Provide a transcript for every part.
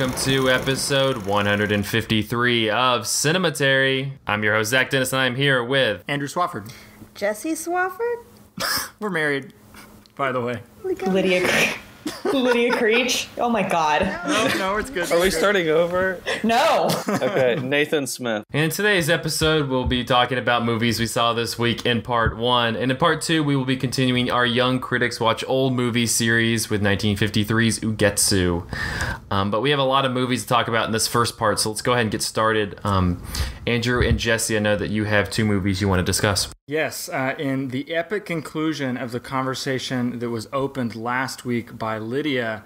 welcome to episode 153 of Cinematary. I'm your host, Zach Dennis, and I'm here with Andrew Swafford. Jesse Swafford? We're married, by the way. Lydia Creech. Oh my god. No, it's good. Are we starting over? No. Okay, Nathan Smith. In today's episode, we'll be talking about movies we saw this week in part 1. And in part 2, we will be continuing our Young Critics Watch Old Movies series with 1953's Ugetsu. But we have a lot of movies to talk about in this first part, so let's go ahead and get started. Andrew and Jesse, I know that you have 2 movies you want to discuss. Yes, in the epic conclusion of the conversation that was opened last week by Lydia,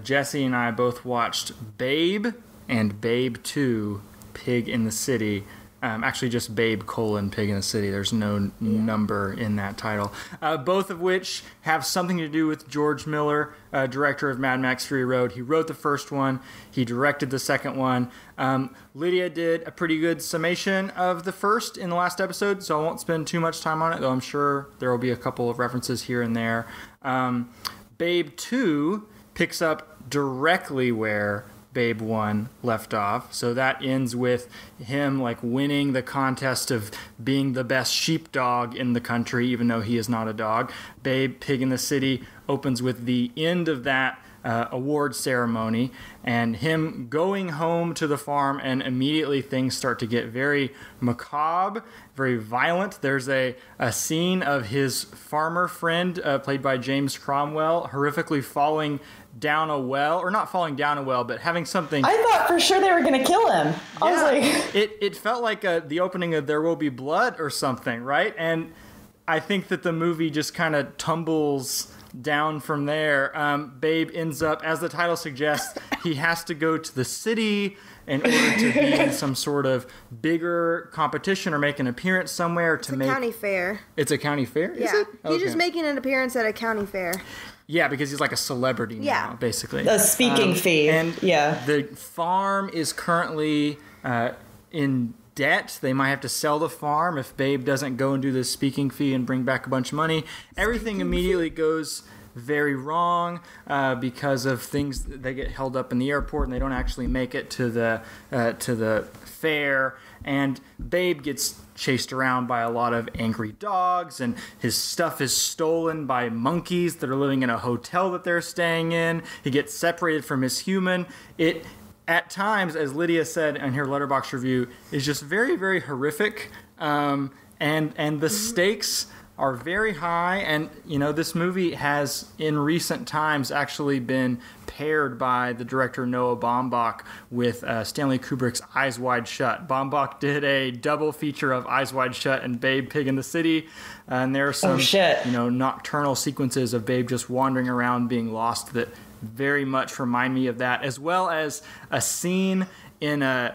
Jesse and I both watched Babe and Babe 2, Pig in the City. Actually, just Babe : Pig in the City. There's no number in that title. Both of which have something to do with George Miller, director of Mad Max Fury Road. He wrote the first one. He directed the second one. Lydia did a pretty good summation of the first in the last episode, so I won't spend too much time on it, though I'm sure there will be a couple of references here and there. Babe 2 picks up directly where Babe 1 left off. So that ends with him winning the contest of being the best sheepdog in the country, even though he is not a dog. Babe, Pig in the City opens with the end of that award ceremony and him going home to the farm, and immediately things start to get very macabre, very violent. There's a scene of his farmer friend, played by James Cromwell, horrifically falling down a well, or not falling down a well, but having something... I thought for sure they were going to kill him. I was like... It felt like the opening of There Will Be Blood or something, right? And I think that the movie just kind of tumbles down from there. Babe ends up, as the title suggests, he has to go to the city in order to be in some sort of bigger competition or make an appearance somewhere. It's a county fair. It's a county fair? Yeah. Is it? He's Okay. just making an appearance at a county fair. Yeah, because he's like a celebrity now, basically. A speaking fee. And yeah. The farm is currently in debt. They might have to sell the farm if Babe doesn't go and do this speaking fee and bring back a bunch of money. Everything immediately goes very wrong because of things that get held up in the airport, and they don't actually make it to the fair. And Babe gets chased around by a lot of angry dogs, and his stuff is stolen by monkeys that are living in a hotel that they're staying in. He gets separated from his human. It, at times, as Lydia said in her Letterboxd review, is just very, very horrific. And the stakes are very high, and this movie has in recent times actually been paired by the director Noah Baumbach with Stanley Kubrick's Eyes Wide Shut. Baumbach did a double feature of Eyes Wide Shut and Babe, Pig in the City, and there are some nocturnal sequences of Babe just wandering around being lost that very much remind me of that, as well as a scene in an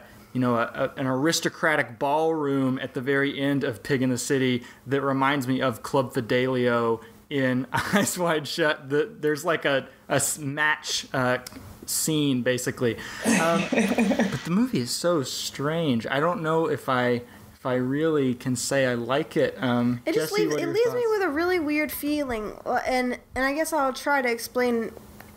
aristocratic ballroom at the very end of Pig in the City that reminds me of Club Fidelio in Eyes Wide Shut. There's like a match scene, basically. But the movie is so strange. I don't know if I really can say I like it. It just Jesse, leaves me with a really weird feeling, and I guess I'll try to explain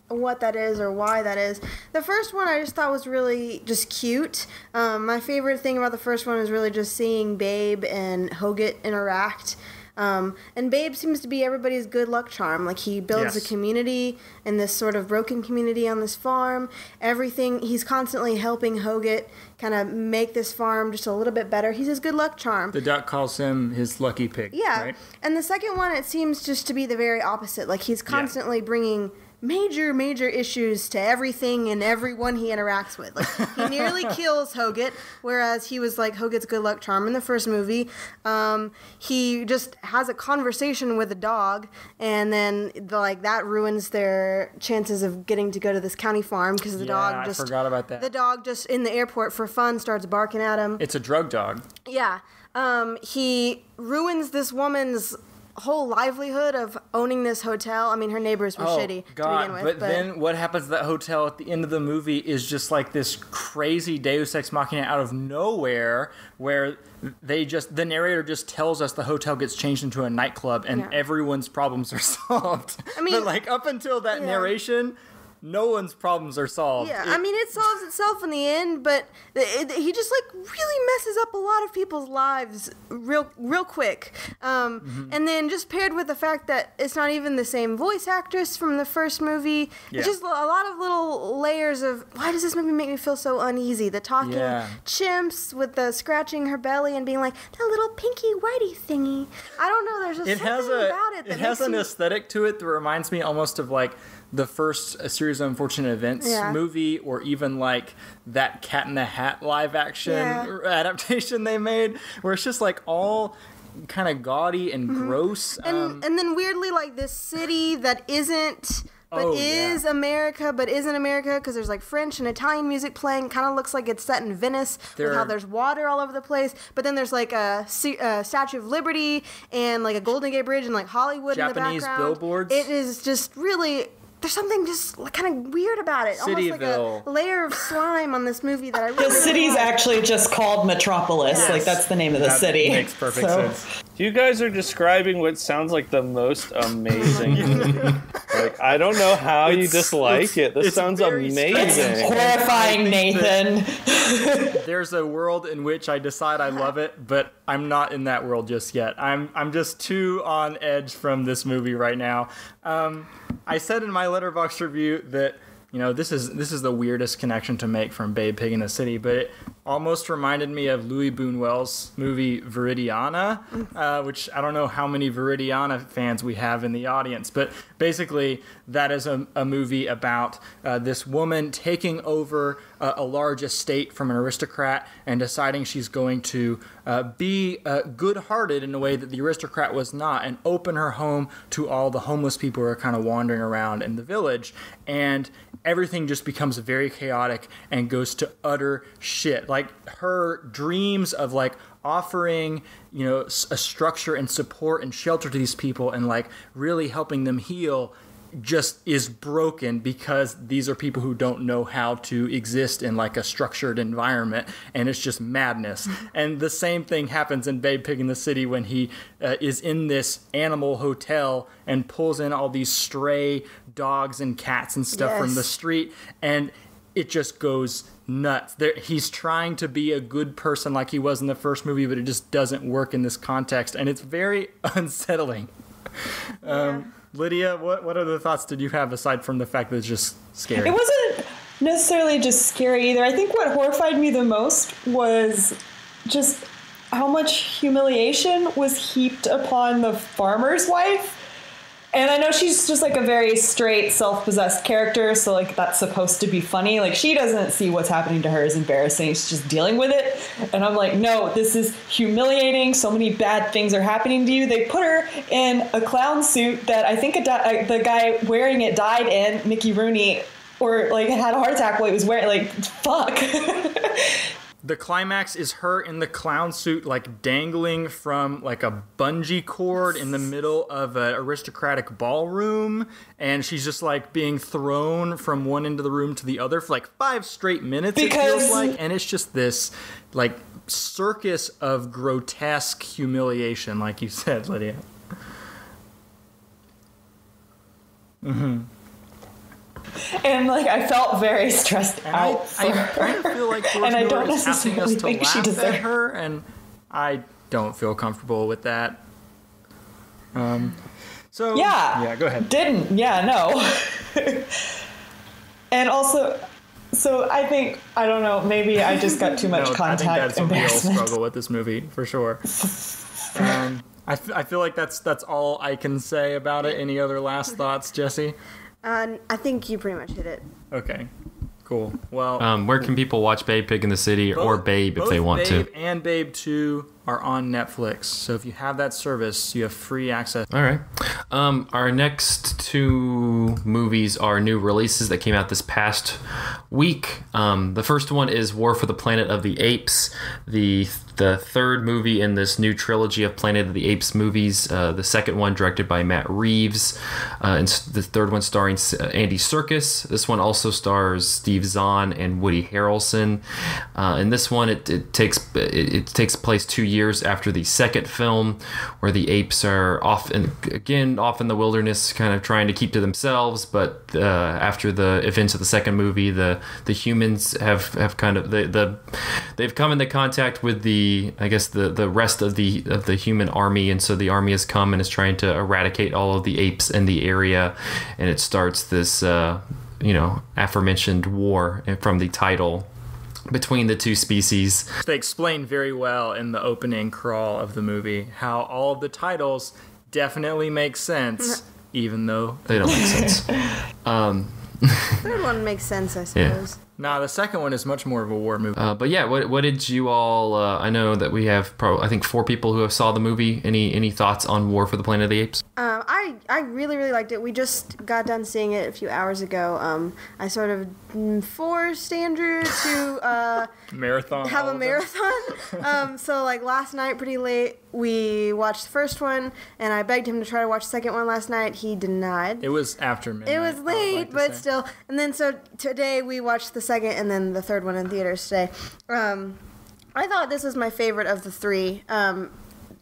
what that is or why that is. The first one I just thought was really just cute. My favorite thing about the first one is really just seeing Babe and Hoget interact. And Babe seems to be everybody's good luck charm. He builds a community in this sort of broken community on this farm. He's constantly helping Hoget kind of make this farm just a little bit better. He's his good luck charm. The duck calls him his lucky pig. Yeah. Right? And the second one, it seems just to be the very opposite. He's constantly bringing major issues to everything and everyone he interacts with. He nearly kills Hoget, whereas he was Hoget's good luck charm in the first movie. He just has a conversation with a dog, and then that ruins their chances of getting to go to this county farm because the dog just... I forgot about that. The dog just in the airport for fun starts barking at him. It's a drug dog. Yeah. He ruins this woman's whole livelihood of owning this hotel. I mean, her neighbors were shitty to begin with. But then what happens to that hotel at the end of the movie is just this crazy Deus Ex Machina out of nowhere, where the narrator just tells us the hotel gets changed into a nightclub and everyone's problems are solved. I mean, but up until that narration, no one's problems are solved. Yeah, I mean, it solves itself in the end, but he just like really messes up a lot of people's lives real quick. And then just paired with the fact that it's not even the same voice actress from the first movie. Yeah. It's just a lot of little layers of why does this movie make me feel so uneasy? The talking chimps with the scratching her belly and being like, that little pinky whitey thingy. I don't know, there's just something about it that it has an aesthetic to it that reminds me almost of like the first Series of Unfortunate Events movie, or even like that Cat in the Hat live action adaptation they made, where it's just like all kind of gaudy and gross. And then weirdly like this city that isn't but is America, but isn't America, because there's like French and Italian music playing. Kind of looks like it's set in Venice, with how there's water all over the place. But then there's like a Statue of Liberty and like a Golden Gate Bridge and like Hollywood Japanese in the background. billboards. It is just really. There's something just kind of weird about it. Almost like a layer of slime on this movie that I really The city's like. actually just called Metropolis. Yes. Like, that's the name of the city. Makes perfect sense. You guys are describing what sounds like the most amazing movie. Like, I don't know how you dislike it. This sounds amazing. Horrifying, Nathan. There's a world in which I decide I love it, but I'm not in that world just yet. I'm just too on edge from this movie right now. I said in my Letterboxd review that, you know, this is the weirdest connection to make from Babe, Pig in the City, but it almost reminded me of Louis Buñuel's movie Viridiana, which I don't know how many Viridiana fans we have in the audience, but basically that is a movie about this woman taking over a large estate from an aristocrat and deciding she's going to be good-hearted in a way that the aristocrat was not, and open her home to all the homeless people who are kind of wandering around in the village. And everything just becomes very chaotic and goes to utter shit. Like, her dreams of like offering, you know, a structure and support and shelter to these people and like really helping them heal just is broken because these are people who don't know how to exist in like a structured environment, and it's just madness. And the same thing happens in Babe, Pig in the City when he is in this animal hotel and pulls in all these stray dogs and cats and stuff from the street, and it just goes nuts. He's trying to be a good person like he was in the first movie, but it just doesn't work in this context, and it's very unsettling. Lydia, what other thoughts did you have aside from the fact that it's just scary? It wasn't necessarily just scary either. I think what horrified me the most was just how much humiliation was heaped upon the farmer's wife. And I know she's just like a very straight, self-possessed character, so like that's supposed to be funny. Like, she doesn't see what's happening to her as embarrassing. She's just dealing with it. And I'm like, no, this is humiliating. So many bad things are happening to you. They put her in a clown suit that I think the guy wearing it died in, Mickey Rooney, or like had a heart attack while he was wearing. Like, fuck. The climax is her in the clown suit, like dangling from like a bungee cord in the middle of an aristocratic ballroom, and she's just like being thrown from one end of the room to the other for like 5 straight minutes. It feels like, and it's just this like circus of grotesque humiliation, like you said, Lydia. Mm-hmm. And like, I felt very stressed out. I kind of feel like George Miller is asking us to laugh at her, and I don't feel comfortable with that. So yeah, go ahead. No. And also, so I think, I don't know, maybe I just got too much contact. I think that's we all struggle with this movie for sure. I feel like that's all I can say about it. Any other last thoughts, Jesse? I think you pretty much hit it. Okay, cool. Well, where can people watch Babe, Pig in the City, or Babe if they want to? Babe and Babe 2 are on Netflix, so if you have that service, you have free access. All right. Our next 2 movies are new releases that came out this past week. The first one is War for the Planet of the Apes, the third movie in this new trilogy of Planet of the Apes movies. The second one directed by Matt Reeves, and the third one starring Andy Serkis. This one also stars Steve Zahn and Woody Harrelson. In this one, it takes place 2 years years after the second film, where the apes are off in the wilderness, kind of trying to keep to themselves. But after the events of the second movie, the humans have kind of they've come into contact with the rest of the human army, and so the army has come and is trying to eradicate all of the apes in the area, and it starts this aforementioned war from the title between the two species. They explain very well in the opening crawl of the movie how all of the titles definitely make sense, even though they don't make sense. Third one makes sense, I suppose. Nah, the second one is much more of a war movie. But yeah, what did you all? I know that we have I think 4 people who have saw the movie. Any thoughts on War for the Planet of the Apes? I really, really liked it. We just got done seeing it a few hours ago. I sort of forced Andrew to marathon. Have a marathon. So like last night, pretty late, we watched the first one, and I begged him to try to watch the second one last night. He denied. It was after midnight. It was late, but still. And then so today we watched the second and then the third one in theaters today. I thought this was my favorite of the 3.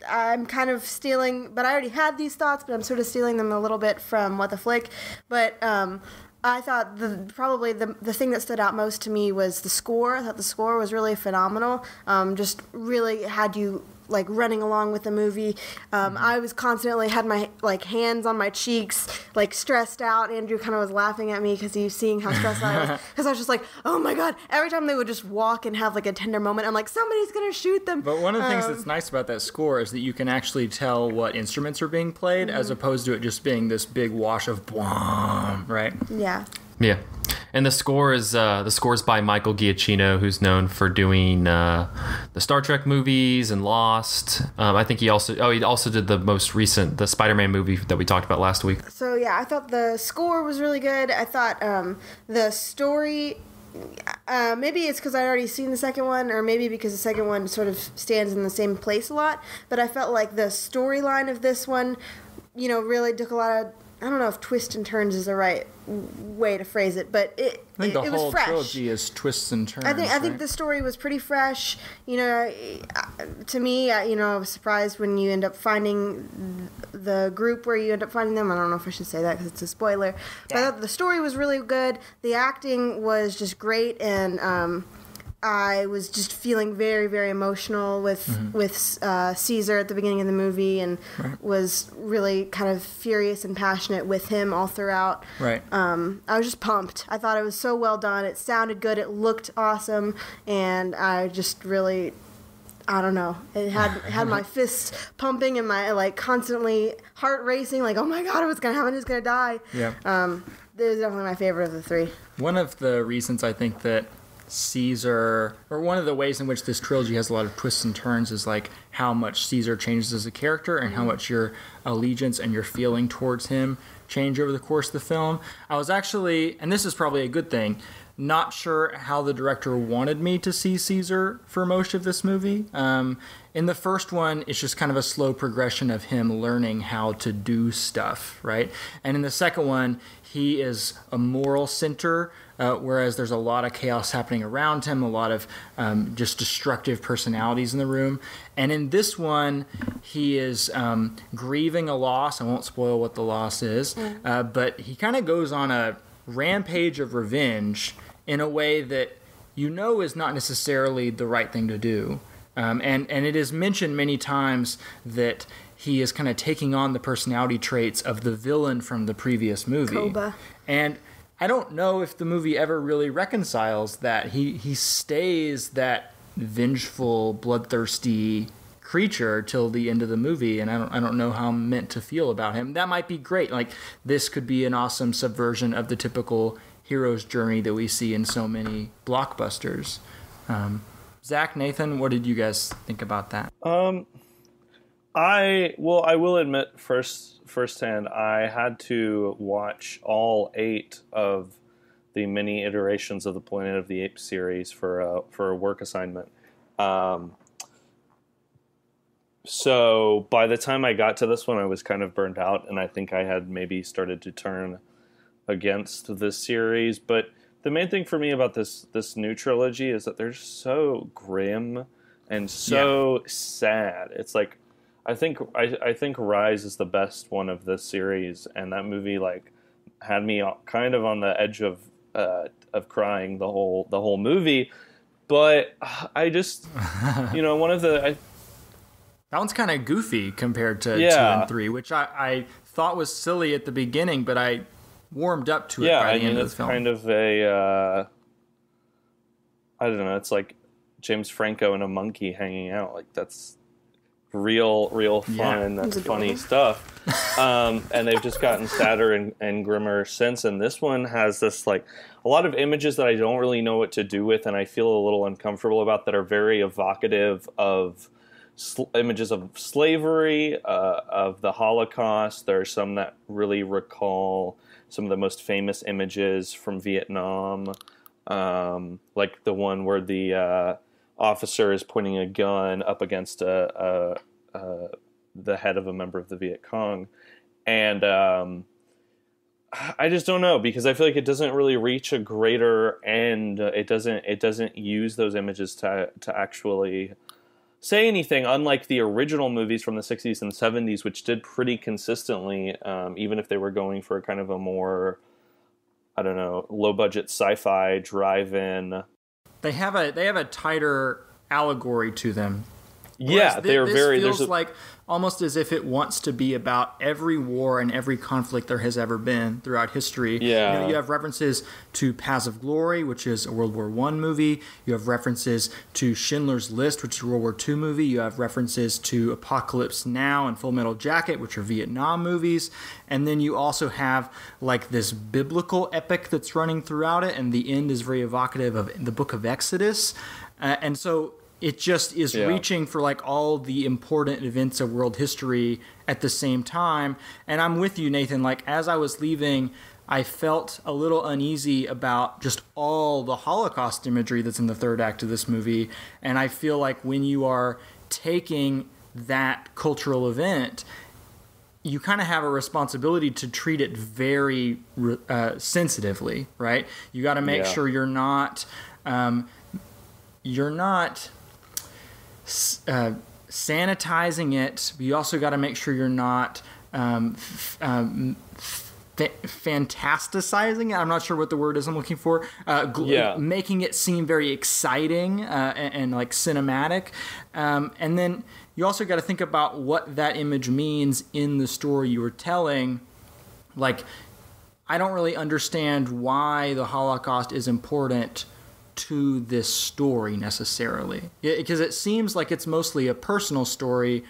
I'm kind of stealing, but I already had these thoughts, but I'm sort of stealing them a little bit from What the Flick. But I thought probably the thing that stood out most to me was the score. I thought the score was really phenomenal. Just really had you like running along with the movie. I was constantly had my like hands on my cheeks, like stressed out. Andrew kind of was laughing at me because he was seeing how stressed I was. Because I was just like, oh my god! Every time they would just walk and have like a tender moment, I'm like, somebody's gonna shoot them. But one of the things that's nice about that score is that you can actually tell what instruments are being played, as opposed to it just being this big wash of boom, right? Yeah. Yeah. And the score is by Michael Giacchino, who's known for doing the Star Trek movies and Lost. I think he also did the most recent, the Spider-Man movie that we talked about last week. So yeah, I thought the score was really good. I thought the story, maybe it's because I'd already seen the second one, or maybe because the second one sort of stands in the same place a lot. But I felt like the storyline of this one, really took a lot of, I don't know if twist and turns is the right way to phrase it, but it was fresh. I think the whole trilogy is twists and turns. I think the story was pretty fresh. To me, I was surprised when you end up finding the group where you end up finding them. I don't know if I should say that because it's a spoiler. But I thought the story was really good. The acting was just great, and I was just feeling very, very emotional with Caesar at the beginning of the movie, and was really kind of furious and passionate with him all throughout. Right. I was just pumped. I thought it was so well done. It sounded good. It looked awesome, and I just really, I don't know. It had my fists pumping and my like constantly heart racing. Like, oh my god, what's gonna happen? Who's gonna die? Yeah. This is definitely my favorite of the 3. One of the reasons I think that Caesar, or one of the ways in which this trilogy has a lot of twists and turns, is like how much Caesar changes as a character and how much your allegiance and your feeling towards him change over the course of the film. I was actually, and this is probably a good thing, not sure how the director wanted me to see Caesar for most of this movie. In the first one, it's just kind of a slow progression of him learning how to do stuff, right? And in the second one, he is a moral center, whereas there's a lot of chaos happening around him, a lot of just destructive personalities in the room. And in this one, he is grieving a loss. I won't spoil what the loss is, but he kind of goes on a rampage of revenge in a way that is not necessarily the right thing to do. And it is mentioned many times that he is kind of taking on the personality traits of the villain from the previous movie. Koba. And I don't know if the movie ever really reconciles that. He stays that vengeful, bloodthirsty creature till the end of the movie, and I don't know how I'm meant to feel about him. That might be great. Like, this could be an awesome subversion of the typical hero's journey that we see in so many blockbusters. Zach, Nathan, what did you guys think about that? I will admit firsthand, I had to watch all 8 of the many iterations of the Planet of the Apes series for a work assignment. So by the time I got to this one, I was kind of burnt out, and I think I had maybe started to turn against this series. But the main thing for me about this new trilogy is that they're so grim and so sad. It's like I think Rise is the best one of this series, and that movie like had me kind of on the edge of crying the whole movie. But I just one of the that one's kind of goofy compared to 2 and 3, which I thought was silly at the beginning, but I warmed up to it by the end of the film. Kind of a I don't know. It's like James Franco and a monkey hanging out. Like that's real fun. That's funny stuff. And they've just gotten sadder and grimmer since. And this one has this like a lot of images that I don't really know what to do with, and I feel a little uncomfortable about, that are very evocative of images of slavery, of the Holocaust. There are some that really recall some of the most famous images from Vietnam, like the one where the officer is pointing a gun up against the head of a member of the Viet Cong. And I just don't know, because I feel like it doesn't really reach a greater end. It doesn't use those images to actually say anything, unlike the original movies from the 60s and 70s, which did pretty consistently, even if they were going for kind of a more, I don't know, low-budget sci-fi drive-in. They have a tighter allegory to them. Yeah, they're very. This feels like almost as if it wants to be about every war and every conflict there has ever been throughout history. Yeah. You have references to Paths of Glory, which is a World War I movie. You have references to Schindler's List, which is a World War II movie. You have references to Apocalypse Now and Full Metal Jacket, which are Vietnam movies. And then you also have like this biblical epic that's running throughout it, and the end is very evocative of the Book of Exodus. And so it just is reaching for like all the important events of world history at the same time. And I'm with you, Nathan. Like as I was leaving, I felt a little uneasy about just all the Holocaust imagery that's in the third act of this movie. And I feel like when you are taking that cultural event, you kind of have a responsibility to treat it very sensitively, right? You got to make sure you're not sanitizing it, but you also got to make sure you're not fantasticizing it. I'm not sure what the word is I'm looking for. Making it seem very exciting and like cinematic. And then you also got to think about what that image means in the story you were telling. Like, I don't really understand why the Holocaust is important to this story necessarily, because it seems like it's mostly a personal story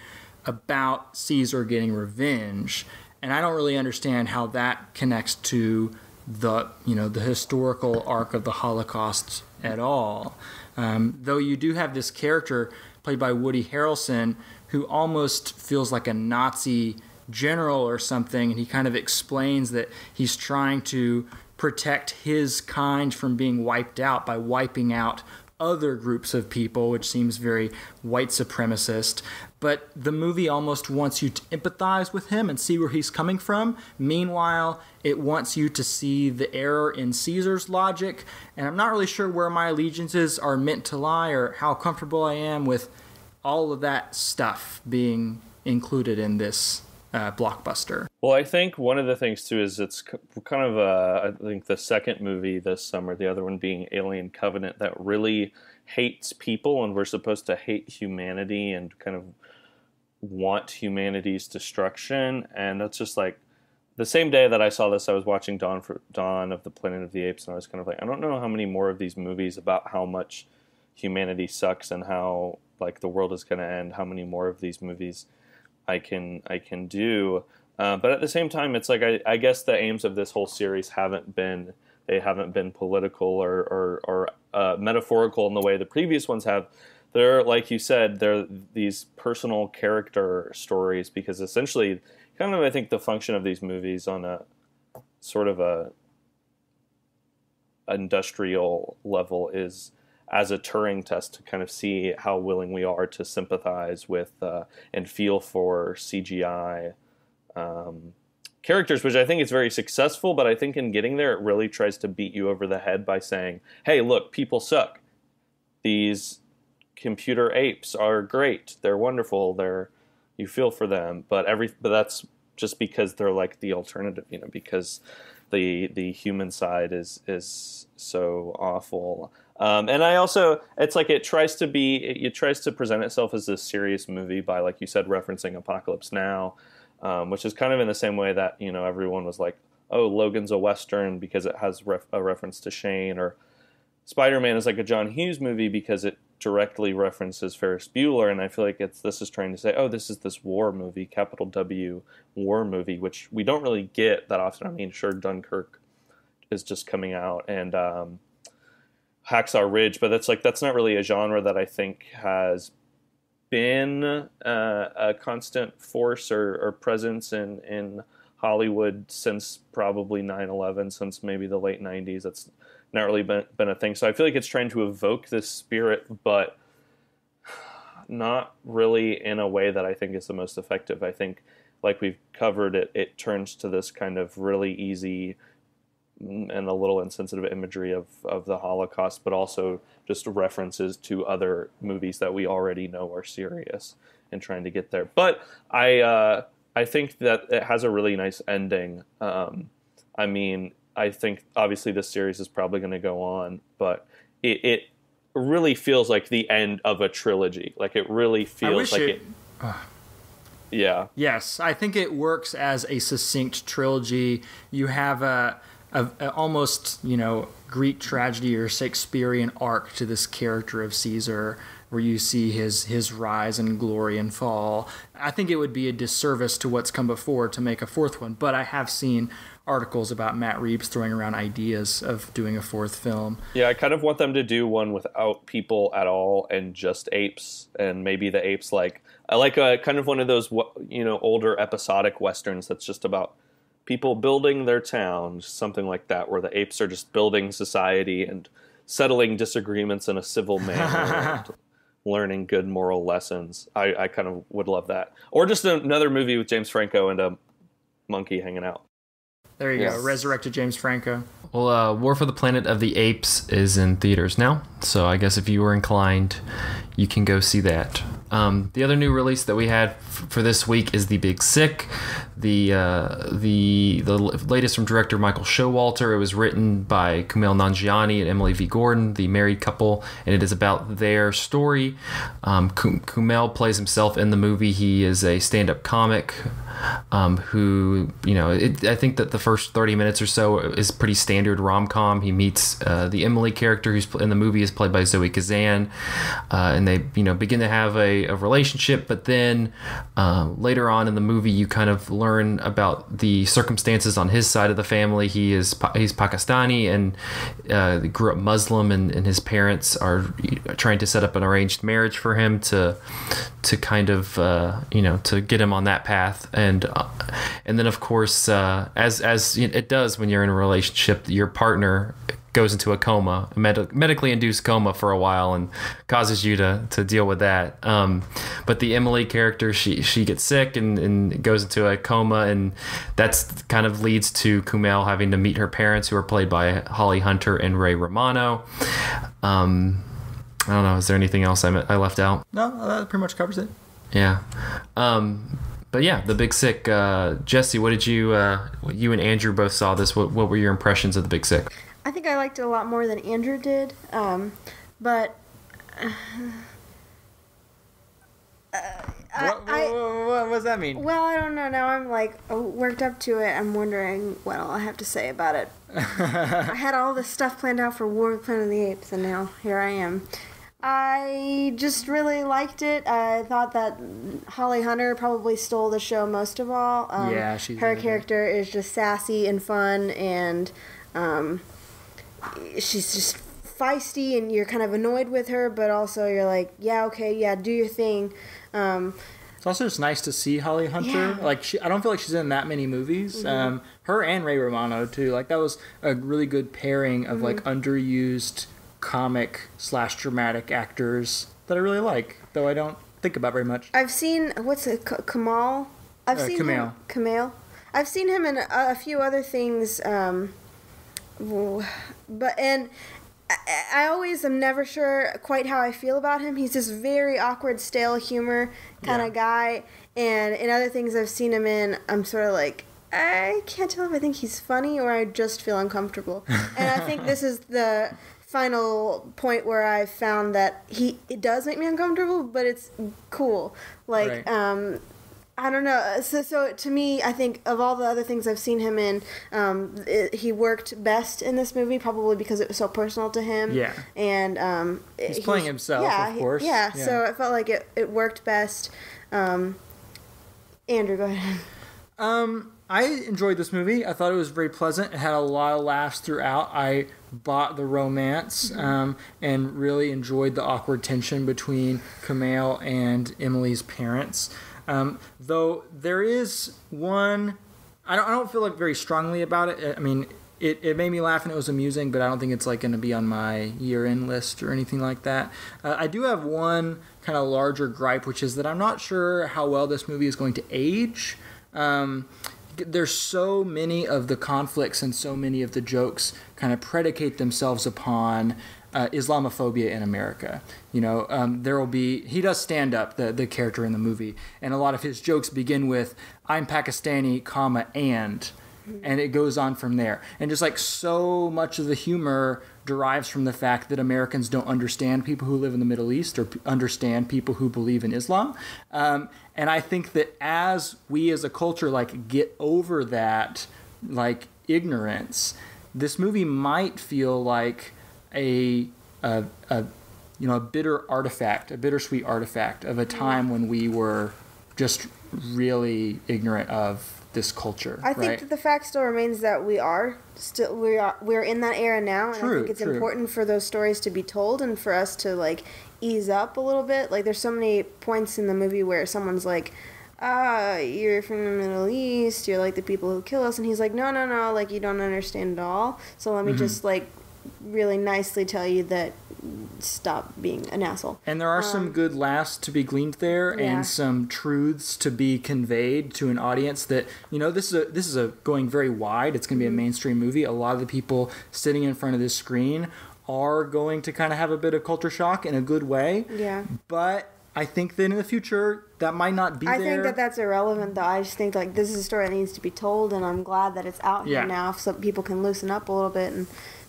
about Caesar getting revenge, and I don't really understand how that connects to the historical arc of the Holocaust at all. Though you do have this character played by Woody Harrelson who almost feels like a Nazi general or something, and he kind of explains that he's trying to protect his kind from being wiped out by wiping out other groups of people, which seems very white supremacist. But the movie almost wants you to empathize with him and see where he's coming from. Meanwhile, it wants you to see the error in Caesar's logic. And I'm not really sure where my allegiances are meant to lie or how comfortable I am with all of that stuff being included in this blockbuster. Well, I think one of the things too is it's kind of I think the second movie this summer, the other one being Alien Covenant, that really hates people, and we're supposed to hate humanity and kind of want humanity's destruction. And that's just like the same day that I saw this, I was watching Dawn of the Planet of the Apes, and I was kind of like, I don't know how many more of these movies about how much humanity sucks and how like the world is going to end, how many more of these movies I can do, but at the same time, it's like I guess the aims of this whole series haven't been political or metaphorical in the way the previous ones have. They're, like you said, they're these personal character stories, because essentially, kind of I think the function of these movies on a sort of a industrial level is as a Turing test to kind of see how willing we are to sympathize with and feel for CGI characters, which I think is very successful, but I think in getting there, it really tries to beat you over the head by saying, hey, look, people suck. These computer apes are great. They're wonderful. You feel for them, but that's just because they're like the alternative, because the human side is so awful. And I also, it's like it tries to present itself as this serious movie by, like you said, referencing Apocalypse Now, which is kind of in the same way that, everyone was like, oh, Logan's a Western because it has a reference to Shane, or Spider-Man is like a John Hughes movie because it directly references Ferris Bueller. And I feel like this is trying to say, oh, this is this war movie, capital W war movie, which we don't really get that often. I mean, sure, Dunkirk is just coming out, and Hacksaw Ridge, but that's not really a genre that I think has been a constant force or presence in Hollywood since probably 9/11, since maybe the late 90s. That's not really been a thing. So I feel like it's trying to evoke this spirit, but not really in a way that I think is the most effective. I think, like we've covered, it turns to this kind of really easy and a little insensitive imagery of the Holocaust, but also just references to other movies that we already know are serious and trying to get there. But I think that it has a really nice ending. I mean, I think obviously this series is probably going to go on, but it really feels like the end of a trilogy. Like it really feels like it. Yeah. Yes, I think it works as a succinct trilogy. You have a almost, Greek tragedy or Shakespearean arc to this character of Caesar, where you see his rise and glory and fall. I think it would be a disservice to what's come before to make a fourth one, but I have seen articles about Matt Reeves throwing around ideas of doing a fourth film. Yeah, I kind of want them to do one without people at all and just apes, and maybe the apes I like a kind of one of those older episodic westerns that's just about people building their town, something like that, where the apes are just building society and settling disagreements in a civil manner and learning good moral lessons. I kind of would love that. Or just another movie with James Franco and a monkey hanging out. There you go, resurrected James Franco. Well, War for the Planet of the Apes is in theaters now, so I guess if you were inclined, you can go see that. The other new release that we had for this week is The Big Sick, the latest from director Michael Showalter. It was written by Kumail Nanjiani and Emily V. Gordon, the married couple, and it is about their story. Kumail plays himself in the movie. He is a stand-up comic who, I think that the first 30 minutes or so is pretty standard rom-com. He meets the Emily character who's in the movie is played by Zoe Kazan, and they begin to have a relationship, but then later on in the movie you kind of learn about the circumstances on his side of the family. He's Pakistani and grew up Muslim, and his parents are trying to set up an arranged marriage for him to kind of to get him on that path, and then of course as it does when you're in a relationship, your partner goes into a coma, a medically induced coma for a while, and causes you to deal with that. But the Emily character, she gets sick and goes into a coma, and that's kind of leads to Kumail having to meet her parents, who are played by Holly Hunter and Ray Romano. I don't know. Is there anything else I left out? No, that pretty much covers it. Yeah. But yeah, The Big Sick. Jesse, what did you and Andrew both saw this? What were your impressions of The Big Sick? I think I liked it a lot more than Andrew did, but what does that mean? Well, I don't know. Now I'm worked up to it. I'm wondering what all I have to say about it. I had all this stuff planned out for War of the Planet of the Apes, and now here I am. I just really liked it. I thought that Holly Hunter probably stole the show most of all. Yeah, her character is just sassy and fun, and she's just feisty, and you're kind of annoyed with her, but also you're like, yeah, okay, yeah, do your thing. It's also just nice to see Holly Hunter. Yeah. I don't feel like she's in that many movies. Mm-hmm. Her and Ray Romano too. That was a really good pairing of underused comic / dramatic actors that I really like, though I don't think about very much. I've seen Kamal. Kumail. I've seen him in a few other things. But I always am never sure quite how I feel about him. He's this very awkward, stale humor kind of guy. And in other things I've seen him in, I'm sort of like, I can't tell if I think he's funny or I just feel uncomfortable. And I think this is the final point where I found that it does make me uncomfortable, but it's cool. Like, right. I don't know. So to me, I think of all the other things I've seen him in, he worked best in this movie, probably because it was so personal to him. Yeah. And he's playing himself, of course. Yeah. So it felt like it worked best. Andrew, go ahead. I enjoyed this movie. I thought it was very pleasant. It had a lot of laughs throughout. I bought the romance and really enjoyed the awkward tension between Kumail and Emily's parents. Though there is one, I don't feel like very strongly about it. I mean, it made me laugh and it was amusing, but I don't think it's like going to be on my year-end list or anything like that. I do have one kind of larger gripe, which is that I'm not sure how well this movie is going to age. There's so many of the conflicts and so many of the jokes kind of predicate themselves upon Islamophobia in America. You know, he does stand up, the character in the movie, and a lot of his jokes begin with, I'm Pakistani, and it goes on from there. And just like so much of the humor derives from the fact that Americans don't understand people who live in the Middle East or understand people who believe in Islam. And I think that as we as a culture like get over that like ignorance, this movie might feel like a bitter artifact, a bittersweet artifact of a time when we were just really ignorant of this culture. I think that the fact still remains that we're in that era now, and I think it's important for those stories to be told and for us to like ease up a little bit. Like there's so many points in the movie where someone's like, you're from the Middle East, you're like the people who kill us, and he's like, no, like you don't understand at all. So let me just like really nicely tell you that stop being an asshole. And there are some good laughs to be gleaned there, and some truths to be conveyed to an audience that, you know, this is a going very wide. It's going to be a mainstream movie. A lot of the people sitting in front of this screen are going to kind of have a bit of culture shock in a good way. Yeah. But I think that in the future that might not be there. I think that that's irrelevant, though. I just think like this is a story that needs to be told, and I'm glad that it's out here now so people can loosen up a little bit, and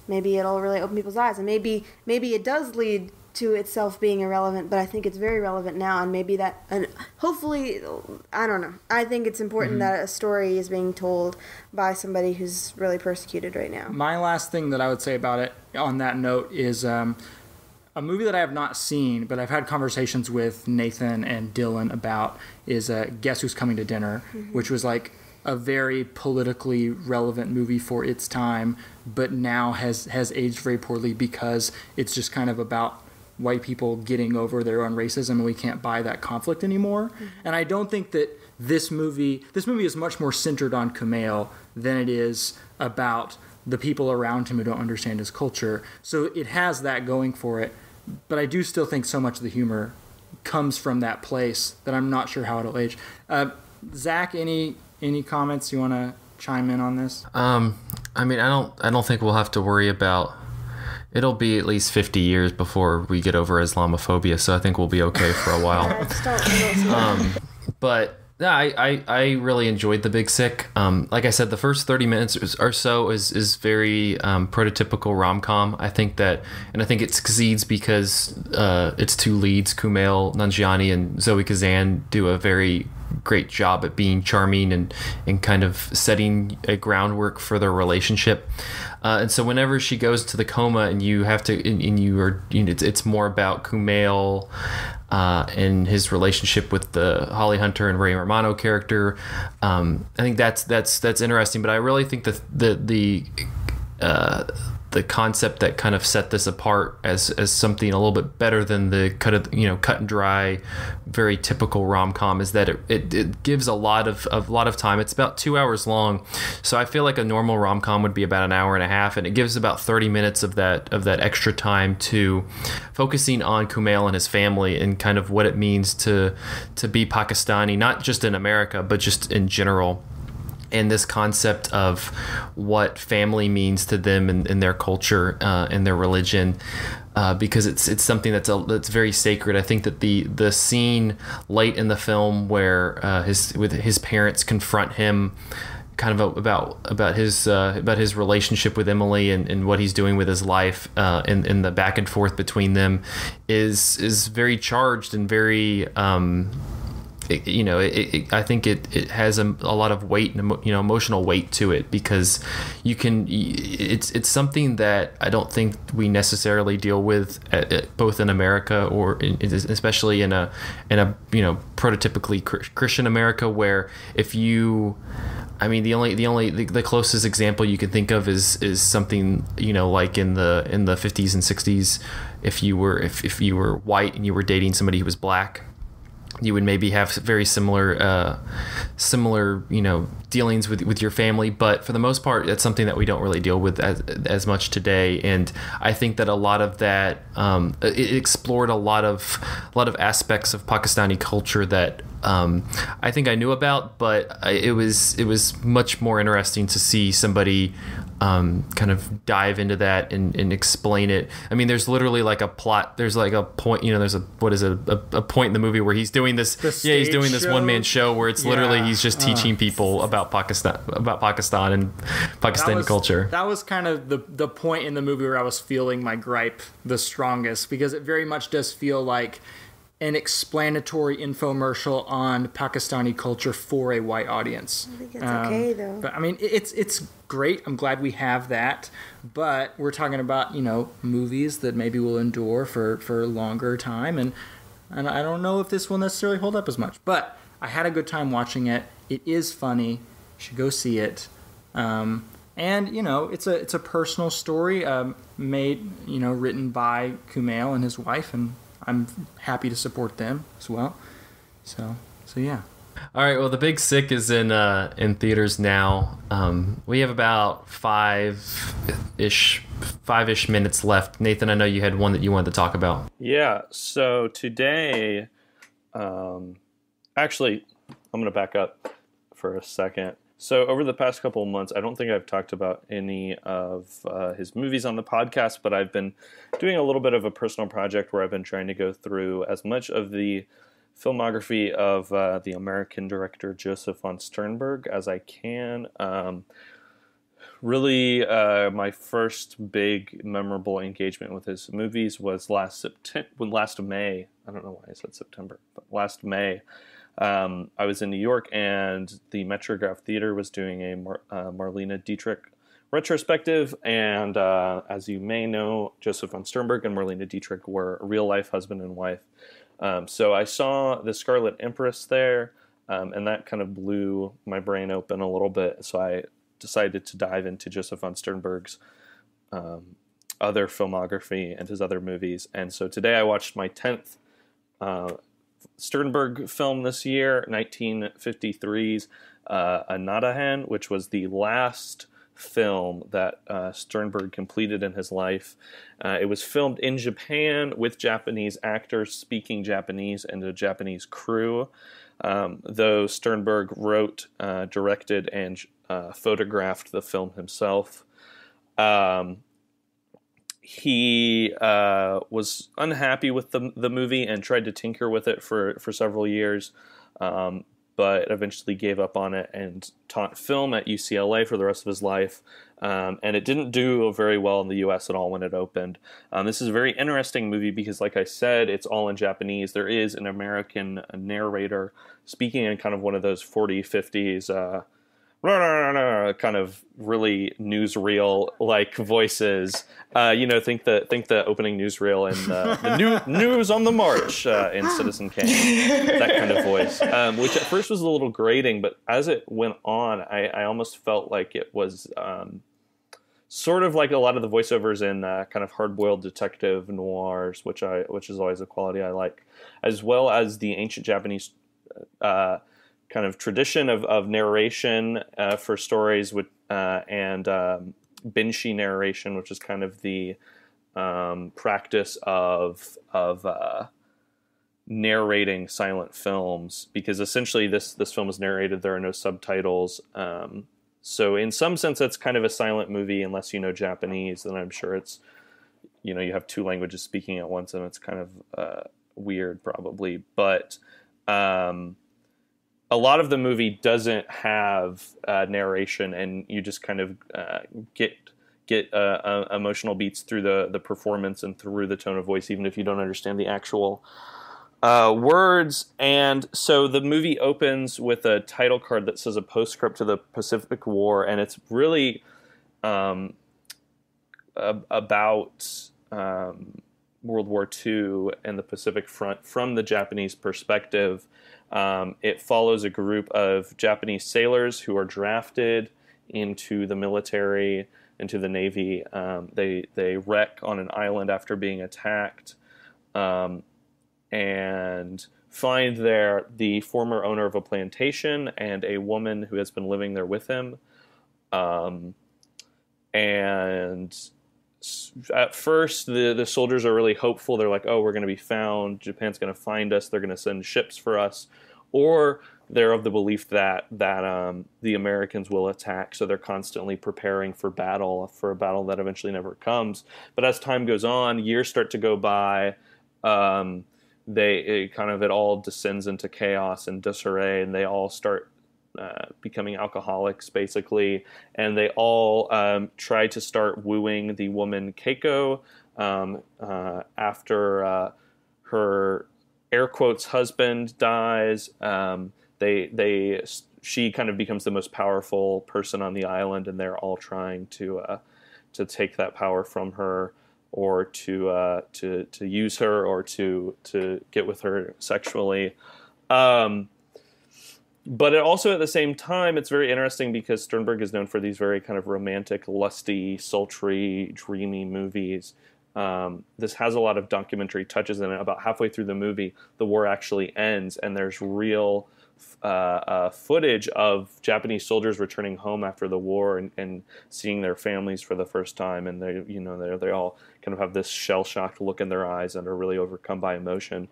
maybe it'll really open people's eyes. And maybe it does lead to itself being irrelevant, but I think it's very relevant now, and maybe that, and hopefully, I don't know. I think it's important that a story is being told by somebody who's really persecuted right now. My last thing that I would say about it on that note is a movie that I have not seen, but I've had conversations with Nathan and Dylan about is Guess Who's Coming to Dinner, which was like a very politically relevant movie for its time, but now has aged very poorly because it's just kind of about white people getting over their own racism, and we can't buy that conflict anymore. And I don't think that this movie is much more centered on Kumail than it is about the people around him who don't understand his culture. So it has that going for it, but I do still think so much of the humor comes from that place that I'm not sure how it'll age. Zach, any comments you want to chime in on this? I mean, I don't think we'll have to worry about. It'll be at least 50 years before we get over Islamophobia, so I think we'll be okay for a while. But yeah, I really enjoyed The Big Sick. Like I said, the first 30 minutes or so is very prototypical rom-com. I think it succeeds because its two leads, Kumail Nanjiani and Zoe Kazan, do a very great job at being charming and kind of setting a groundwork for their relationship. And so whenever she goes to the coma and you have to, and you are, you know, it's more about Kumail and his relationship with the Holly Hunter and Ray Romano character. I think that's interesting, but I really think that the concept that kind of set this apart as something a little bit better than the cut and dry, very typical rom-com is that it gives a lot of time. It's about 2 hours long, so I feel like a normal rom-com would be about an hour and a half, and it gives about 30 minutes of that extra time to focusing on Kumail and his family and kind of what it means to be Pakistani, not just in America but just in general. and this concept of what family means to them and their culture and their religion, because it's something that's very sacred. I think that the scene late in the film where his parents confront him kind of about his relationship with Emily and what he's doing with his life, and the back and forth between them is very charged and very I think it has a lot of weight and emotional weight to it, because it's something that I don't think we necessarily deal with both in America or especially in a prototypically Christian America, where if you, I mean, the closest example you can think of is something like in the 50s and 60s, if you were white and you were dating somebody who was black, you would maybe have very similar dealings with your family, but for the most part, that's something that we don't really deal with as much today. And I think that a lot of that it explored a lot of aspects of Pakistani culture that I think I knew about, but it was much more interesting to see somebody kind of dive into that and explain it. I mean, there's literally like a plot. There's like a point. There's a point in the movie where he's doing this. He's doing this one-man show where it's literally he's just teaching people about Pakistan and Pakistani culture. That was kind of the point in the movie where I was feeling my gripe the strongest, because it very much does feel like an explanatory infomercial on Pakistani culture for a white audience. I think it's okay though. But I mean, it's great. I'm glad we have that. But we're talking about movies that maybe will endure for a longer time, and I don't know if this will necessarily hold up as much. But I had a good time watching it. It is funny. You should go see it. And it's a personal story made written by Kumail and his wife, and I'm happy to support them as well. So yeah. All right. Well, The Big Sick is in theaters now. We have about five-ish minutes left. Nathan, I know you had one that you wanted to talk about. Yeah. So today, actually, I'm going to back up for a second. So over the past couple of months, I don't think I've talked about any of his movies on the podcast, but I've been doing a little bit of a personal project where I've been trying to go through as much of the filmography of the American director Joseph von Sternberg as I can. Really, my first big memorable engagement with his movies was last May. I don't know why I said September, but last May. I was in New York, and the Metrograph Theater was doing a Marlene Dietrich retrospective, and as you may know, Joseph von Sternberg and Marlene Dietrich were a real-life husband and wife. So I saw The Scarlet Empress there, and that kind of blew my brain open a little bit, so I decided to dive into Joseph von Sternberg's other filmography and his other movies. And so today I watched my 10th Sternberg film this year, 1953's Anadahan, which was the last film that Sternberg completed in his life. It was filmed in Japan with Japanese actors speaking Japanese and a Japanese crew, though Sternberg wrote, directed, and photographed the film himself. He was unhappy with the movie and tried to tinker with it for several years, but eventually gave up on it and taught film at UCLA for the rest of his life. And it didn't do very well in the U.S. at all when it opened. This is a very interesting movie because, like I said, it's all in Japanese. There is an American narrator speaking in kind of one of those 40s, 50s kind of really newsreel-like voices. Think the opening newsreel in the news on the march in Citizen Kane. That kind of voice, which at first was a little grating, but as it went on, I almost felt like it was sort of like a lot of the voiceovers in kind of hard-boiled detective noirs, which is always a quality I like, as well as the ancient Japanese kind of tradition of narration for stories with and binshi narration, which is kind of the practice of narrating silent films, because essentially this film is narrated. There are no subtitles. So in some sense, it's kind of a silent movie unless you know Japanese. Then I'm sure it's, you have two languages speaking at once, and it's kind of weird probably. But a lot of the movie doesn't have narration, and you just kind of get emotional beats through the performance and through the tone of voice, even if you don't understand the actual words. And so the movie opens with a title card that says a postscript to the Pacific War, and it's really about World War II and the Pacific Front from the Japanese perspective. It follows a group of Japanese sailors who are drafted into the military, into the Navy. They wreck on an island after being attacked, and find there the former owner of a plantation and a woman who has been living there with him. And at first, the soldiers are really hopeful. They're like, oh, we're going to be found. Japan's going to find us. They're going to send ships for us. Or they're of the belief that the Americans will attack, so they're constantly preparing for a battle that eventually never comes. But as time goes on, years start to go by. It all descends into chaos and disarray, and they all start becoming alcoholics, basically, and they all try to start wooing the woman Keiko after her air quotes husband dies. She kind of becomes the most powerful person on the island, and they're all trying to take that power from her, or to use her, or to get with her sexually. But it also, at the same time, it's very interesting because Sternberg is known for these very kind of romantic, lusty, sultry, dreamy movies. This has a lot of documentary touches in it. About halfway through the movie, the war actually ends, and there's real footage of Japanese soldiers returning home after the war and seeing their families for the first time, and they all kind of have this shell-shocked look in their eyes and are really overcome by emotion.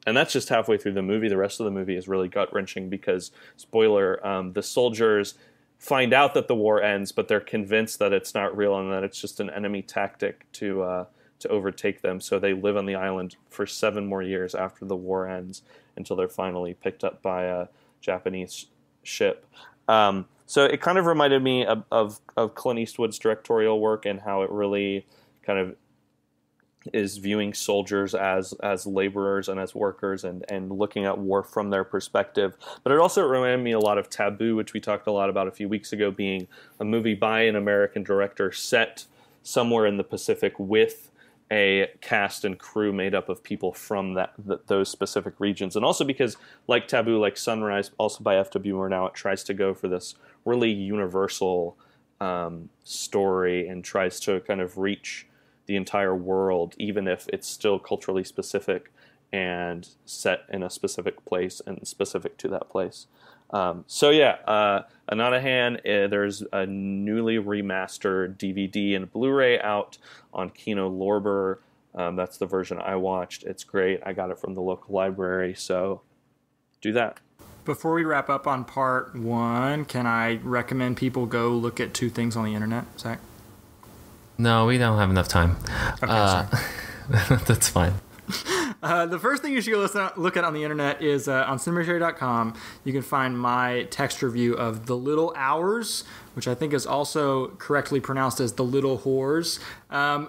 And that's just halfway through the movie. The rest of the movie is really gut-wrenching because, spoiler, the soldiers find out that the war ends, but they're convinced that it's not real and that it's just an enemy tactic to overtake them. So they live on the island for 7 more years after the war ends until they're finally picked up by a Japanese ship. So it kind of reminded me of Clint Eastwood's directorial work and how it really kind of is viewing soldiers as laborers and as workers and looking at war from their perspective. But it also reminded me a lot of Taboo, which we talked a lot about a few weeks ago, being a movie by an American director set somewhere in the Pacific with a cast and crew made up of people from those specific regions. And also because, like Taboo, like Sunrise, also by F.W. Murnau, it tries to go for this really universal story and tries to kind of reach the entire world, even if it's still culturally specific and set in a specific place and specific to that place. Ananahan, there's a newly remastered DVD and Blu-ray out on Kino Lorber. That's the version I watched. It's great. I got it from the local library, so do that. Before we wrap up on part 1, can I recommend people go look at 2 things on the internet, Zach? No, we don't have enough time. Okay, That's fine. The first thing you should go look at on the internet is on cinemateria.com. You can find my text review of The Little Hours, which I think is also correctly pronounced as The Little Whores,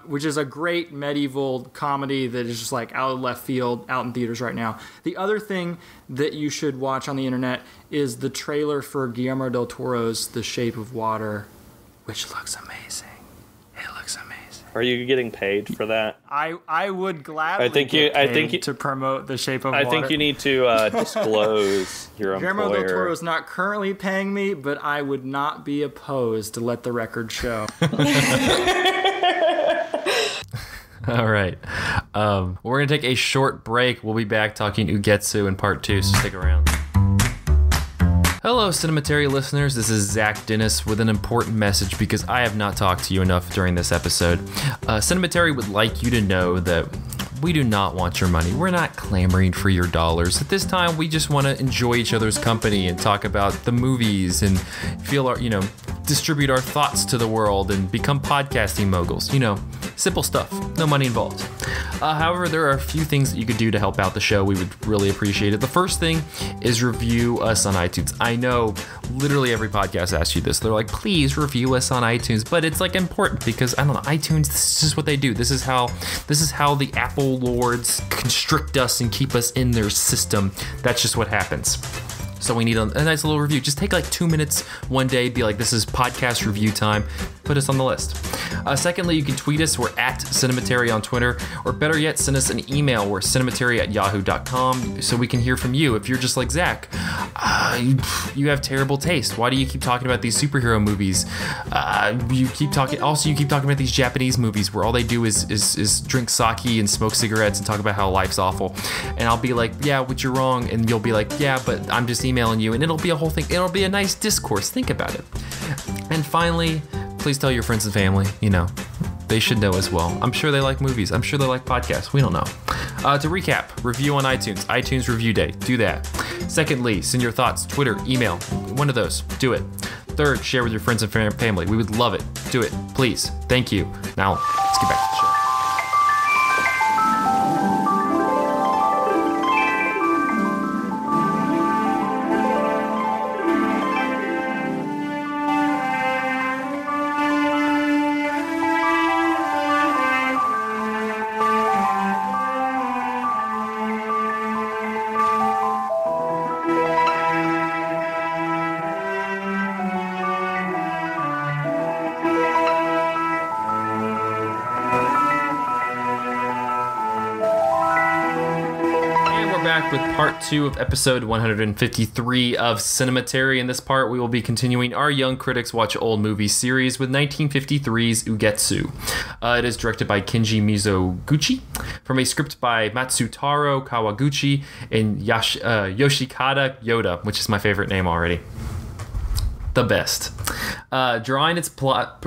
which is a great medieval comedy that is just like out of left field, out in theaters right now. The other thing that you should watch on the internet is the trailer for Guillermo del Toro's The Shape of Water, which looks amazing. It looks amazing. Are you getting paid for that? I would gladly get paid to promote The Shape of Water. I think you need to disclose your employer. Guillermo del Toro is not currently paying me, but I would not be opposed to let the record show. All right. We're going to take a short break. We'll be back talking Ugetsu in part 2, so stick around. Hello, Cinematary listeners. This is Zach Dennis with an important message because I have not talked to you enough during this episode. Cinematary would like you to know that we do not want your money. We're not clamoring for your dollars. At this time, we just want to enjoy each other's company and talk about the movies and feel our, distribute our thoughts to the world and become podcasting moguls. Simple stuff. No money involved. However, there are a few things that you could do to help out the show. We would really appreciate it. The first thing is review us on iTunes. I know literally every podcast asks you this. They're like, please review us on iTunes. But it's like important because, I don't know, iTunes, this is just what they do. This is how the Apple lords constrict us and keep us in their system. That's just what happens. So we need a nice little review. Just take like 2 minutes one day, be like, this is podcast review time. Put us on the list. Secondly, you can tweet us. We're at Cinematary on Twitter. Or better yet, send us an email. We're cinematary@yahoo.com so we can hear from you. If you're just like Zach, you have terrible taste. Why do you keep talking about these superhero movies? You keep talking about these Japanese movies where all they do is drink sake and smoke cigarettes and talk about how life's awful. And I'll be like, yeah, but you're wrong. And you'll be like, yeah, but I'm just emailing you. And it'll be a whole thing. It'll be a nice discourse. Think about it. And finally, please tell your friends and family, they should know as well. I'm sure they like movies. I'm sure they like podcasts. We don't know. To recap, review on iTunes Review Day. Do that. Secondly, send your thoughts, Twitter, email, one of those. Do it. Third, share with your friends and family. We would love it. Do it. Please. Thank you. Now, let's get back to the show. With part 2 of episode 153 of Cinematary. In this part, we will be continuing our Young Critics Watch Old Movies series with 1953's Ugetsu. It is directed by Kenji Mizoguchi, from a script by Matsutaro Kawaguchi and Yoshikata Yoda, which is my favorite name already. The best. Drawing its plot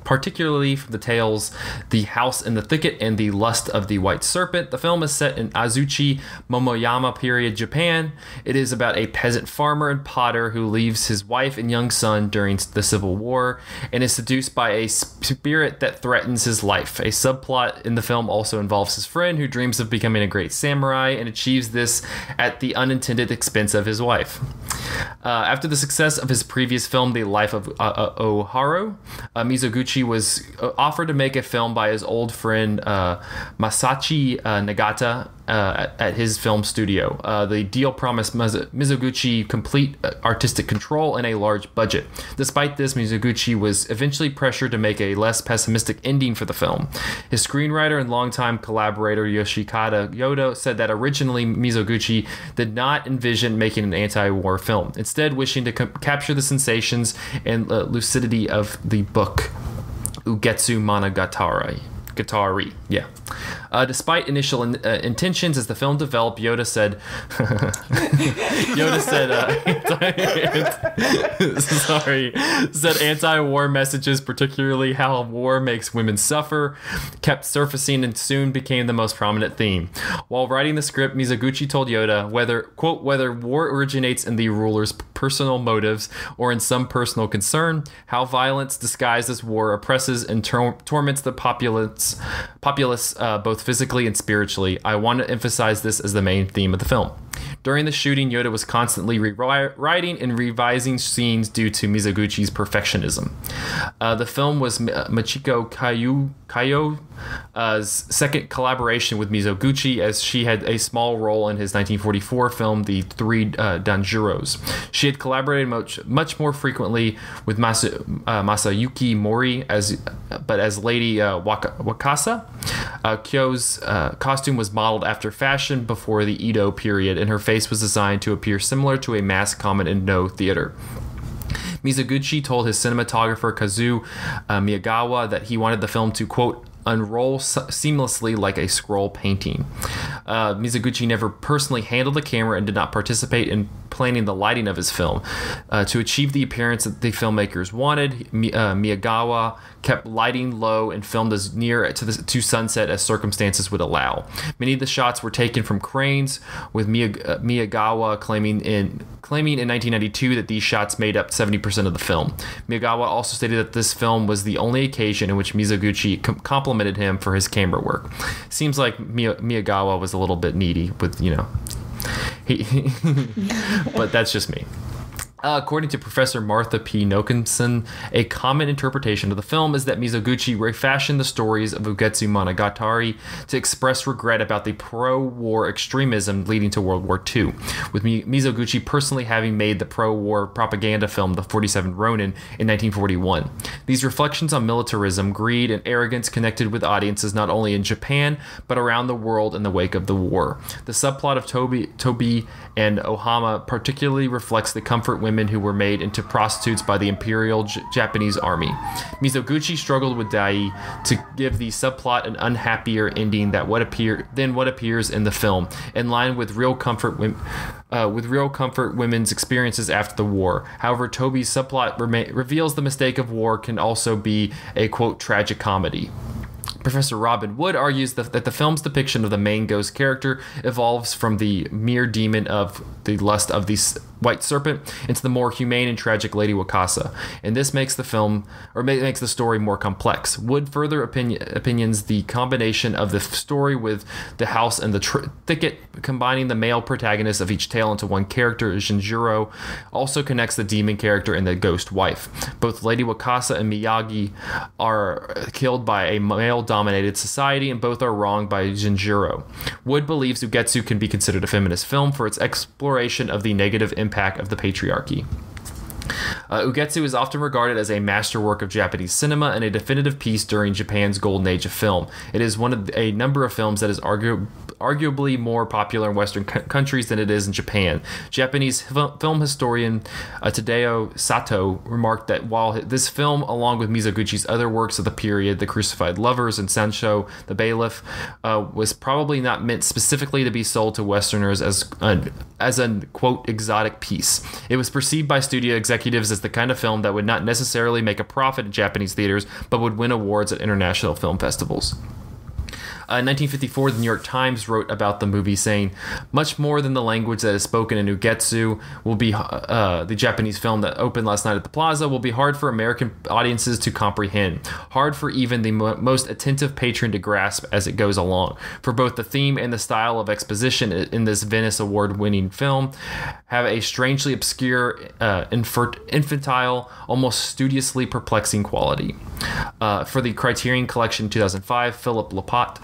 particularly from the tales The House in the Thicket and The Lust of the White Serpent. The film is set in Azuchi Momoyama period Japan. It is about a peasant farmer and potter who leaves his wife and young son during the Civil War and is seduced by a spirit that threatens his life. A subplot in the film also involves his friend who dreams of becoming a great samurai and achieves this at the unintended expense of his wife. After the success of his previous film, The Life of Oharu, Mizoguchi was offered to make a film by his old friend Masashi Nagata at his film studio. The deal promised Mizoguchi complete artistic control and a large budget. Despite this, Mizoguchi was eventually pressured to make a less pessimistic ending for the film. His screenwriter and longtime collaborator Yoshikata Yoda said that originally Mizoguchi did not envision making an anti-war film, instead wishing to capture the sensations and lucidity of the book Ugetsu Monogatari. Yeah. Despite initial intentions, as the film developed, Yoda said anti-war messages, particularly how war makes women suffer, kept surfacing and soon became the most prominent theme. While writing the script, Mizoguchi told Yoda whether war originates in the ruler's personal motives or in some personal concern, how violence disguised as war oppresses and torments the populace both physically and spiritually. I want to emphasize this as the main theme of the film. During the shooting, Yoda was constantly rewriting and revising scenes due to Mizoguchi's perfectionism. The film was Michiko Kayo's second collaboration with Mizoguchi, as she had a small role in his 1944 film, The Three Danjuros. She had collaborated much more frequently with Masayuki Mori as Lady Wakasa. Kyo's costume was modeled after fashion before the Edo period, and her face was designed to appear similar to a mask common in No theater. Mizoguchi told his cinematographer Kazu Miyagawa that he wanted the film to, quote, unroll seamlessly like a scroll painting. Mizoguchi never personally handled the camera and did not participate in planning the lighting of his film. To achieve the appearance that the filmmakers wanted, Miyagawa kept lighting low and filmed as near to sunset as circumstances would allow. Many of the shots were taken from cranes, with Miyagawa claiming in 1992 that these shots made up 70% of the film. Miyagawa also stated that this film was the only occasion in which Mizoguchi complimented him for his camera work. Seems like Miyagawa was a little bit needy with, but that's just me. According to Professor Martha P. Nokinson, a common interpretation of the film is that Mizoguchi refashioned the stories of Ugetsu Monogatari to express regret about the pro-war extremism leading to World War II, with Mizoguchi personally having made the pro-war propaganda film The 47 Ronin in 1941. These reflections on militarism, greed, and arrogance connected with audiences not only in Japan, but around the world in the wake of the war. The subplot of Tobi and Ohama particularly reflects the comfort women who were made into prostitutes by the Imperial Japanese Army. Mizoguchi struggled with Dai to give the subplot an unhappier ending than what appears in the film, in line with real comfort women's experiences after the war. However, Tobi's subplot reveals the mistake of war can also be a, quote, tragic comedy. Professor Robin Wood argues that the film's depiction of the main ghost character evolves from the mere demon of the lust of the white serpent into the more humane and tragic Lady Wakasa, and this makes the story more complex. Wood further opinions the combination of the story with the house and the thicket, combining the male protagonists of each tale into one character, Jinjuro, also connects the demon character and the ghost wife. Both Lady Wakasa and Miyagi are killed by a male-dominated society, and both are wronged by Jinjuro. Wood believes Ugetsu can be considered a feminist film for its exploration of the negative impact of the patriarchy. Ugetsu is often regarded as a masterwork of Japanese cinema and a definitive piece during Japan's golden age of film. It is one of a number of films that is arguably more popular in Western countries than it is in Japan. Japanese film historian Tadao Sato remarked that while this film, along with Mizoguchi's other works of the period, The Crucified Lovers and Sancho the Bailiff, was probably not meant specifically to be sold to Westerners as a quote exotic piece. It was perceived by studio executives as the kind of film that would not necessarily make a profit in Japanese theaters, but would win awards at international film festivals. In 1954, the New York Times wrote about the movie, saying, "Much more than the language that is spoken in Ugetsu will be the Japanese film that opened last night at the Plaza will be hard for American audiences to comprehend, hard for even the most attentive patron to grasp as it goes along. For both the theme and the style of exposition in this Venice Award-winning film have a strangely obscure, infantile, almost studiously perplexing quality." For the Criterion Collection 2005, Philip Lapat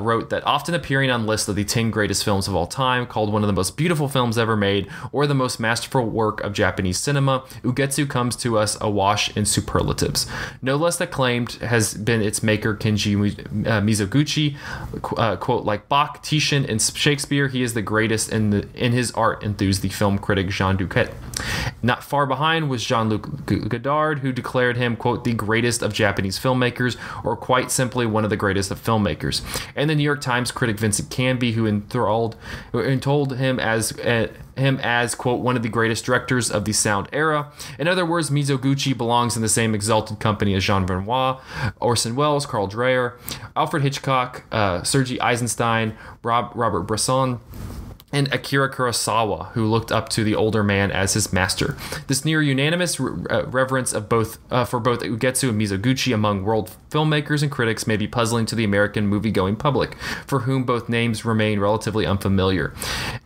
wrote that often appearing on lists of the 10 greatest films of all time, called one of the most beautiful films ever made, or the most masterful work of Japanese cinema, Ugetsu comes to us awash in superlatives. No less acclaimed has been its maker, Kenji Mizoguchi. Quote, like Bach, Titian, and Shakespeare, he is the greatest in his art, enthused the film critic Jean Duquette. Not far behind was Jean-Luc Godard, who declared him, quote, the greatest of Japanese filmmakers, or quite simply one of the greatest of filmmakers. And the New York Times critic Vincent Canby, who told him as, quote, one of the greatest directors of the sound era. In other words, Mizoguchi belongs in the same exalted company as Jean Renoir, Orson Welles, Carl Dreyer, Alfred Hitchcock, Sergei Eisenstein, Robert Bresson, and Akira Kurosawa, who looked up to the older man as his master. This near unanimous reverence of for both Ugetsu and Mizoguchi among world filmmakers and critics may be puzzling to the American movie-going public, for whom both names remain relatively unfamiliar.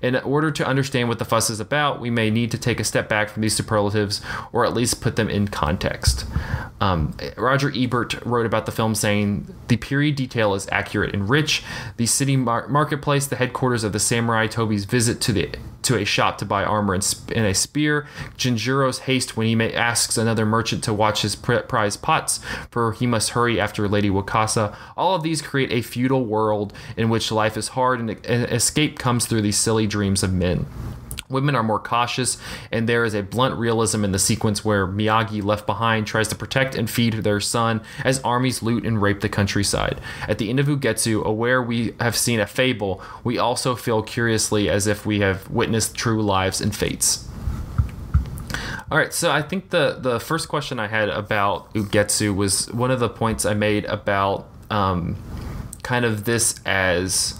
In order to understand what the fuss is about, we may need to take a step back from these superlatives, or at least put them in context. Roger Ebert wrote about the film, saying, "The period detail is accurate and rich. The city marketplace, the headquarters of the samurai, Tobi's visit to a shop to buy armor and a spear, Jinjuro's haste when he asks another merchant to watch his prized pots, for he must hurry after Lady Wakasa. All of these create a feudal world in which life is hard and escape comes through the silly dreams of men." Women are more cautious, and there is a blunt realism in the sequence where Miyagi, left behind, tries to protect and feed their son as armies loot and rape the countryside. At the end of Ugetsu, aware we have seen a fable, we also feel curiously as if we have witnessed true lives and fates. All right, so I think the first question I had about Ugetsu was one of the points I made about kind of this as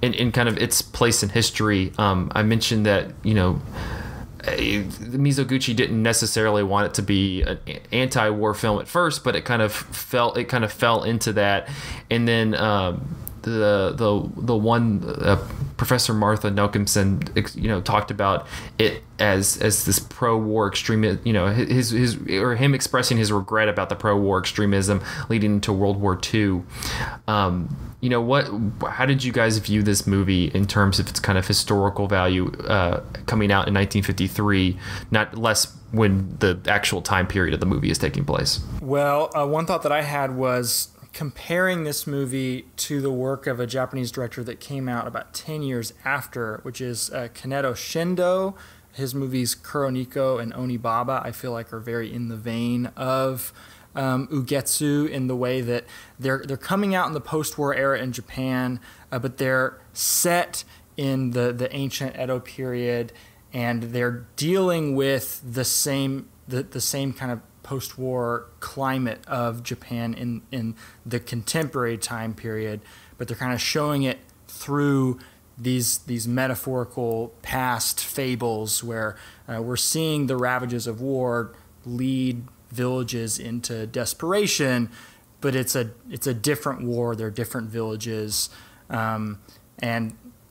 in kind of its place in history. I mentioned that, Mizoguchi didn't necessarily want it to be an anti-war film at first, but it kind of fell into that, and then the one Professor Martha Nelkinson talked about it as this pro-war extremism, him expressing his regret about the pro-war extremism leading to World War II. How did you guys view this movie in terms of its kind of historical value, coming out in 1953, not less when the actual time period of the movie is taking place? Well, one thought that I had was comparing this movie to the work of a Japanese director that came out about 10 years after, which is Kaneto Shindo. His movies Kuroniko and Onibaba, I feel like, are very in the vein of Ugetsu, in the way that they're coming out in the post-war era in Japan, but they're set in the ancient Edo period, and they're dealing with the same kind of post-war climate of Japan in the contemporary time period, but they're kind of showing it through these metaphorical past fables where we're seeing the ravages of war lead villages into desperation, but it's a different war. They're different villages, and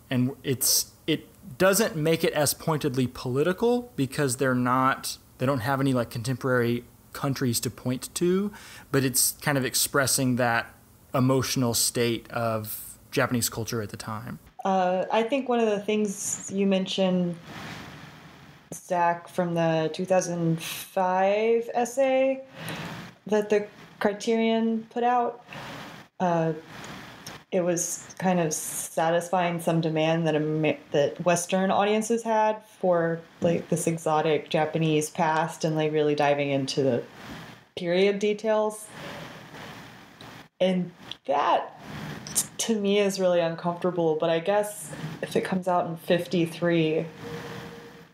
it doesn't make it as pointedly political because they don't have any like contemporary countries to point to, but it's kind of expressing that emotional state of Japanese culture at the time. I think one of the things you mentioned, Zach, from the 2005 essay that the Criterion put out, it was kind of satisfying some demand that Western audiences had for like this exotic Japanese past and like really diving into the period details. And that to me is really uncomfortable, but I guess if it comes out in 53,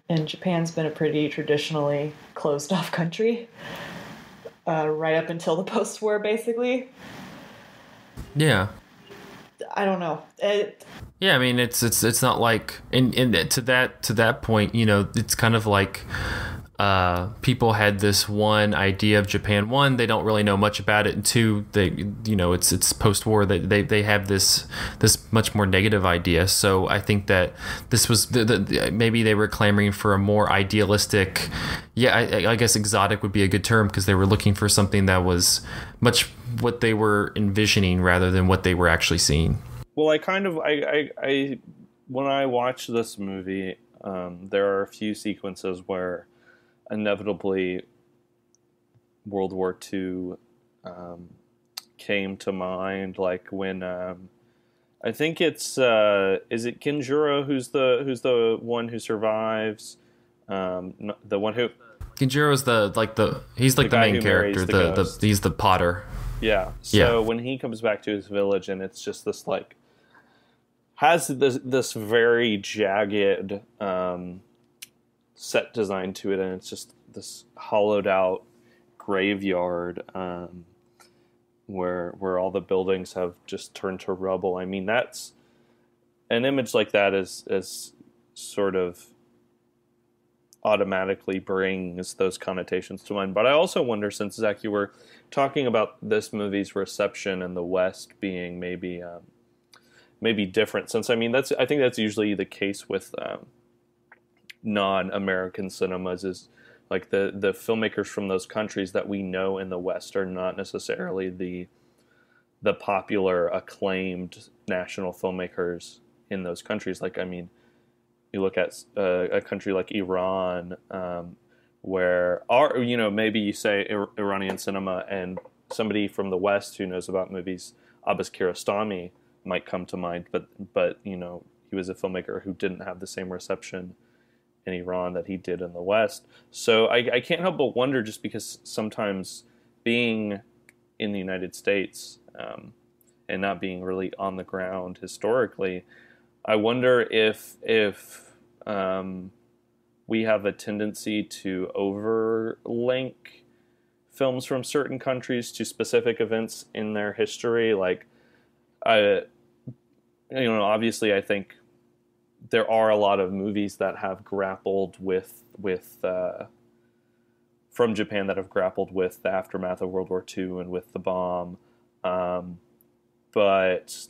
and Japan's been a pretty traditionally closed off country, right up until the post-war, basically. Yeah. I don't know. Yeah, I mean, it's not like, and to that point, it's kind of like people had this one idea of Japan. One, they don't really know much about it, and two, it's post-war. They have this much more negative idea. So I think that this was maybe they were clamoring for a more idealistic. Yeah, I guess exotic would be a good term, because they were looking for something that was much what they were envisioning rather than what they were actually seeing. Well, I when I watch this movie, there are a few sequences where inevitably World War II came to mind, like when I think it's is it Kinjuro who's the one who survives, the one who Kinjuro's he's the main character, he's the potter. Yeah. So when he comes back to his village, and it's just this like has this very jagged set design to it, and it's just this hollowed out graveyard where all the buildings have just turned to rubble. I mean, that's an image like that is sort of automatically brings those connotations to mind. But I also wonder, since Zach, you were talking about this movie's reception in the West being maybe different, since I think that's usually the case with non-American cinemas, is like the filmmakers from those countries that we know in the West are not necessarily the popular acclaimed national filmmakers in those countries. Like, I mean, you look at a country like Iran, where maybe you say Iranian cinema, and somebody from the West who knows about movies, Abbas Kiarostami, might come to mind, but he was a filmmaker who didn't have the same reception in Iran that he did in the West. So I can't help but wonder, just because sometimes being in the United States and not being really on the ground historically, I wonder if we have a tendency to overlink films from certain countries to specific events in their history. Like, obviously, I think there are a lot of movies that have grappled with from Japan that have grappled with the aftermath of World War II and with the bomb. But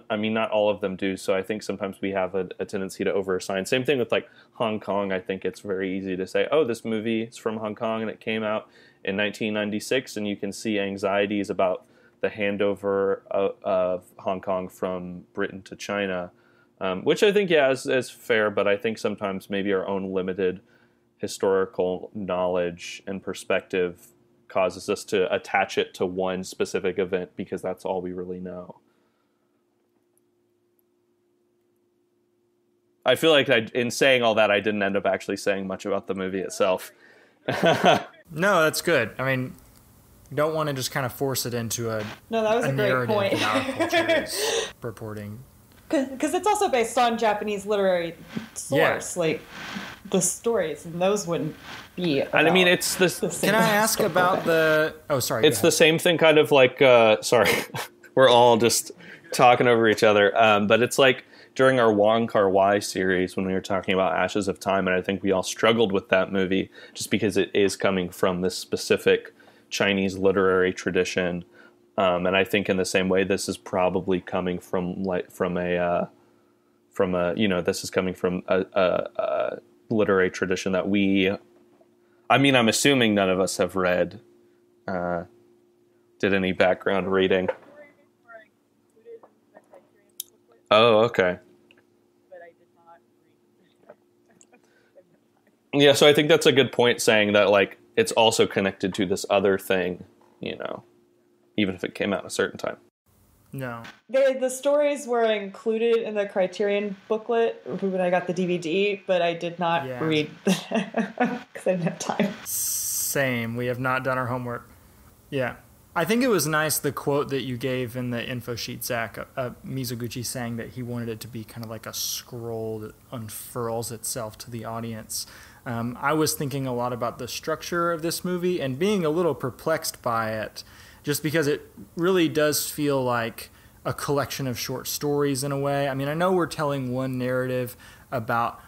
I mean, not all of them do. So I think sometimes we have a tendency to overassign. Same thing with like Hong Kong. I think it's very easy to say, oh, this movie is from Hong Kong and it came out in 1996, and you can see anxieties about the handover of Hong Kong from Britain to China, which I think, is fair. But I think sometimes maybe our own limited historical knowledge and perspective causes us to attach it to one specific event because that's all we really know. I feel like in saying all that, I didn't end up actually saying much about the movie itself. No, that's good. I mean, you don't want to just kind of force it into a that was a great point. In our culture is purporting. Because it's also based on Japanese literary source, like the stories, and those wouldn't be. And I mean, it's this. Can I ask about the? Oh, sorry. It's the same thing, kind of like. Sorry, we're all just talking over each other. But it's like during our Wong Kar-wai series when we were talking about Ashes of Time, and I think we all struggled with that movie just because it is coming from this specific Chinese literary tradition. And I think in the same way, this is probably coming from a literary tradition that I'm assuming none of us have read, did any background reading. Oh, okay. Yeah, so I think that's a good point, saying that like it's also connected to this other thing, even if it came out at a certain time. No. The stories were included in the Criterion booklet when I got the DVD, but I did not read because I didn't have time. Same. We have not done our homework. Yeah. I think it was nice, the quote that you gave in the info sheet, Zach, Mizoguchi saying that he wanted it to be kind of like a scroll that unfurls itself to the audience. I was thinking a lot about the structure of this movie and being a little perplexed by it, just because it really does feel like a collection of short stories in a way. I mean, I know we're telling one narrative about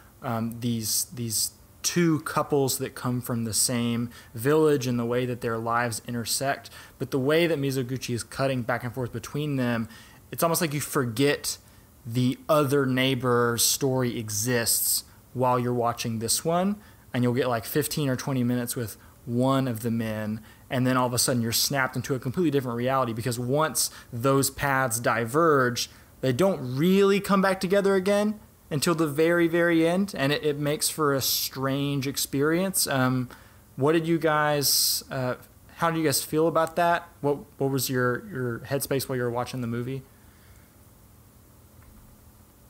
these two couples that come from the same village and the way that their lives intersect, but the way that Mizoguchi is cutting back and forth between them, it's almost like you forget the other neighbor's story exists while you're watching this one, and you'll get like 15 or 20 minutes with one of the men, and then all of a sudden you're snapped into a completely different reality, because once those paths diverge, they don't really come back together again until the very, very end, and it makes for a strange experience. What did you guys, how did you guys feel about that? What was your headspace while you were watching the movie?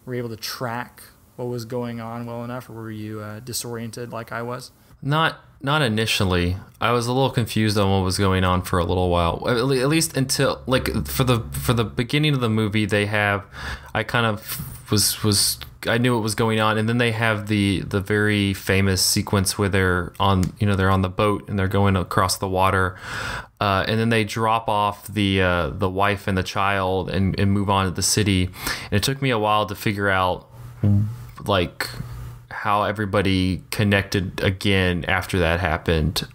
Were you able to track what was going on well enough, or were you disoriented like I was? Not initially. I was a little confused on what was going on for a little while. At least until like for the beginning of the movie, I kind of was I knew what was going on, and then they have the very famous sequence where they're on the boat and they're going across the water, and then they drop off the wife and the child and move on to the city. And it took me a while to figure out like how everybody connected again after that happened.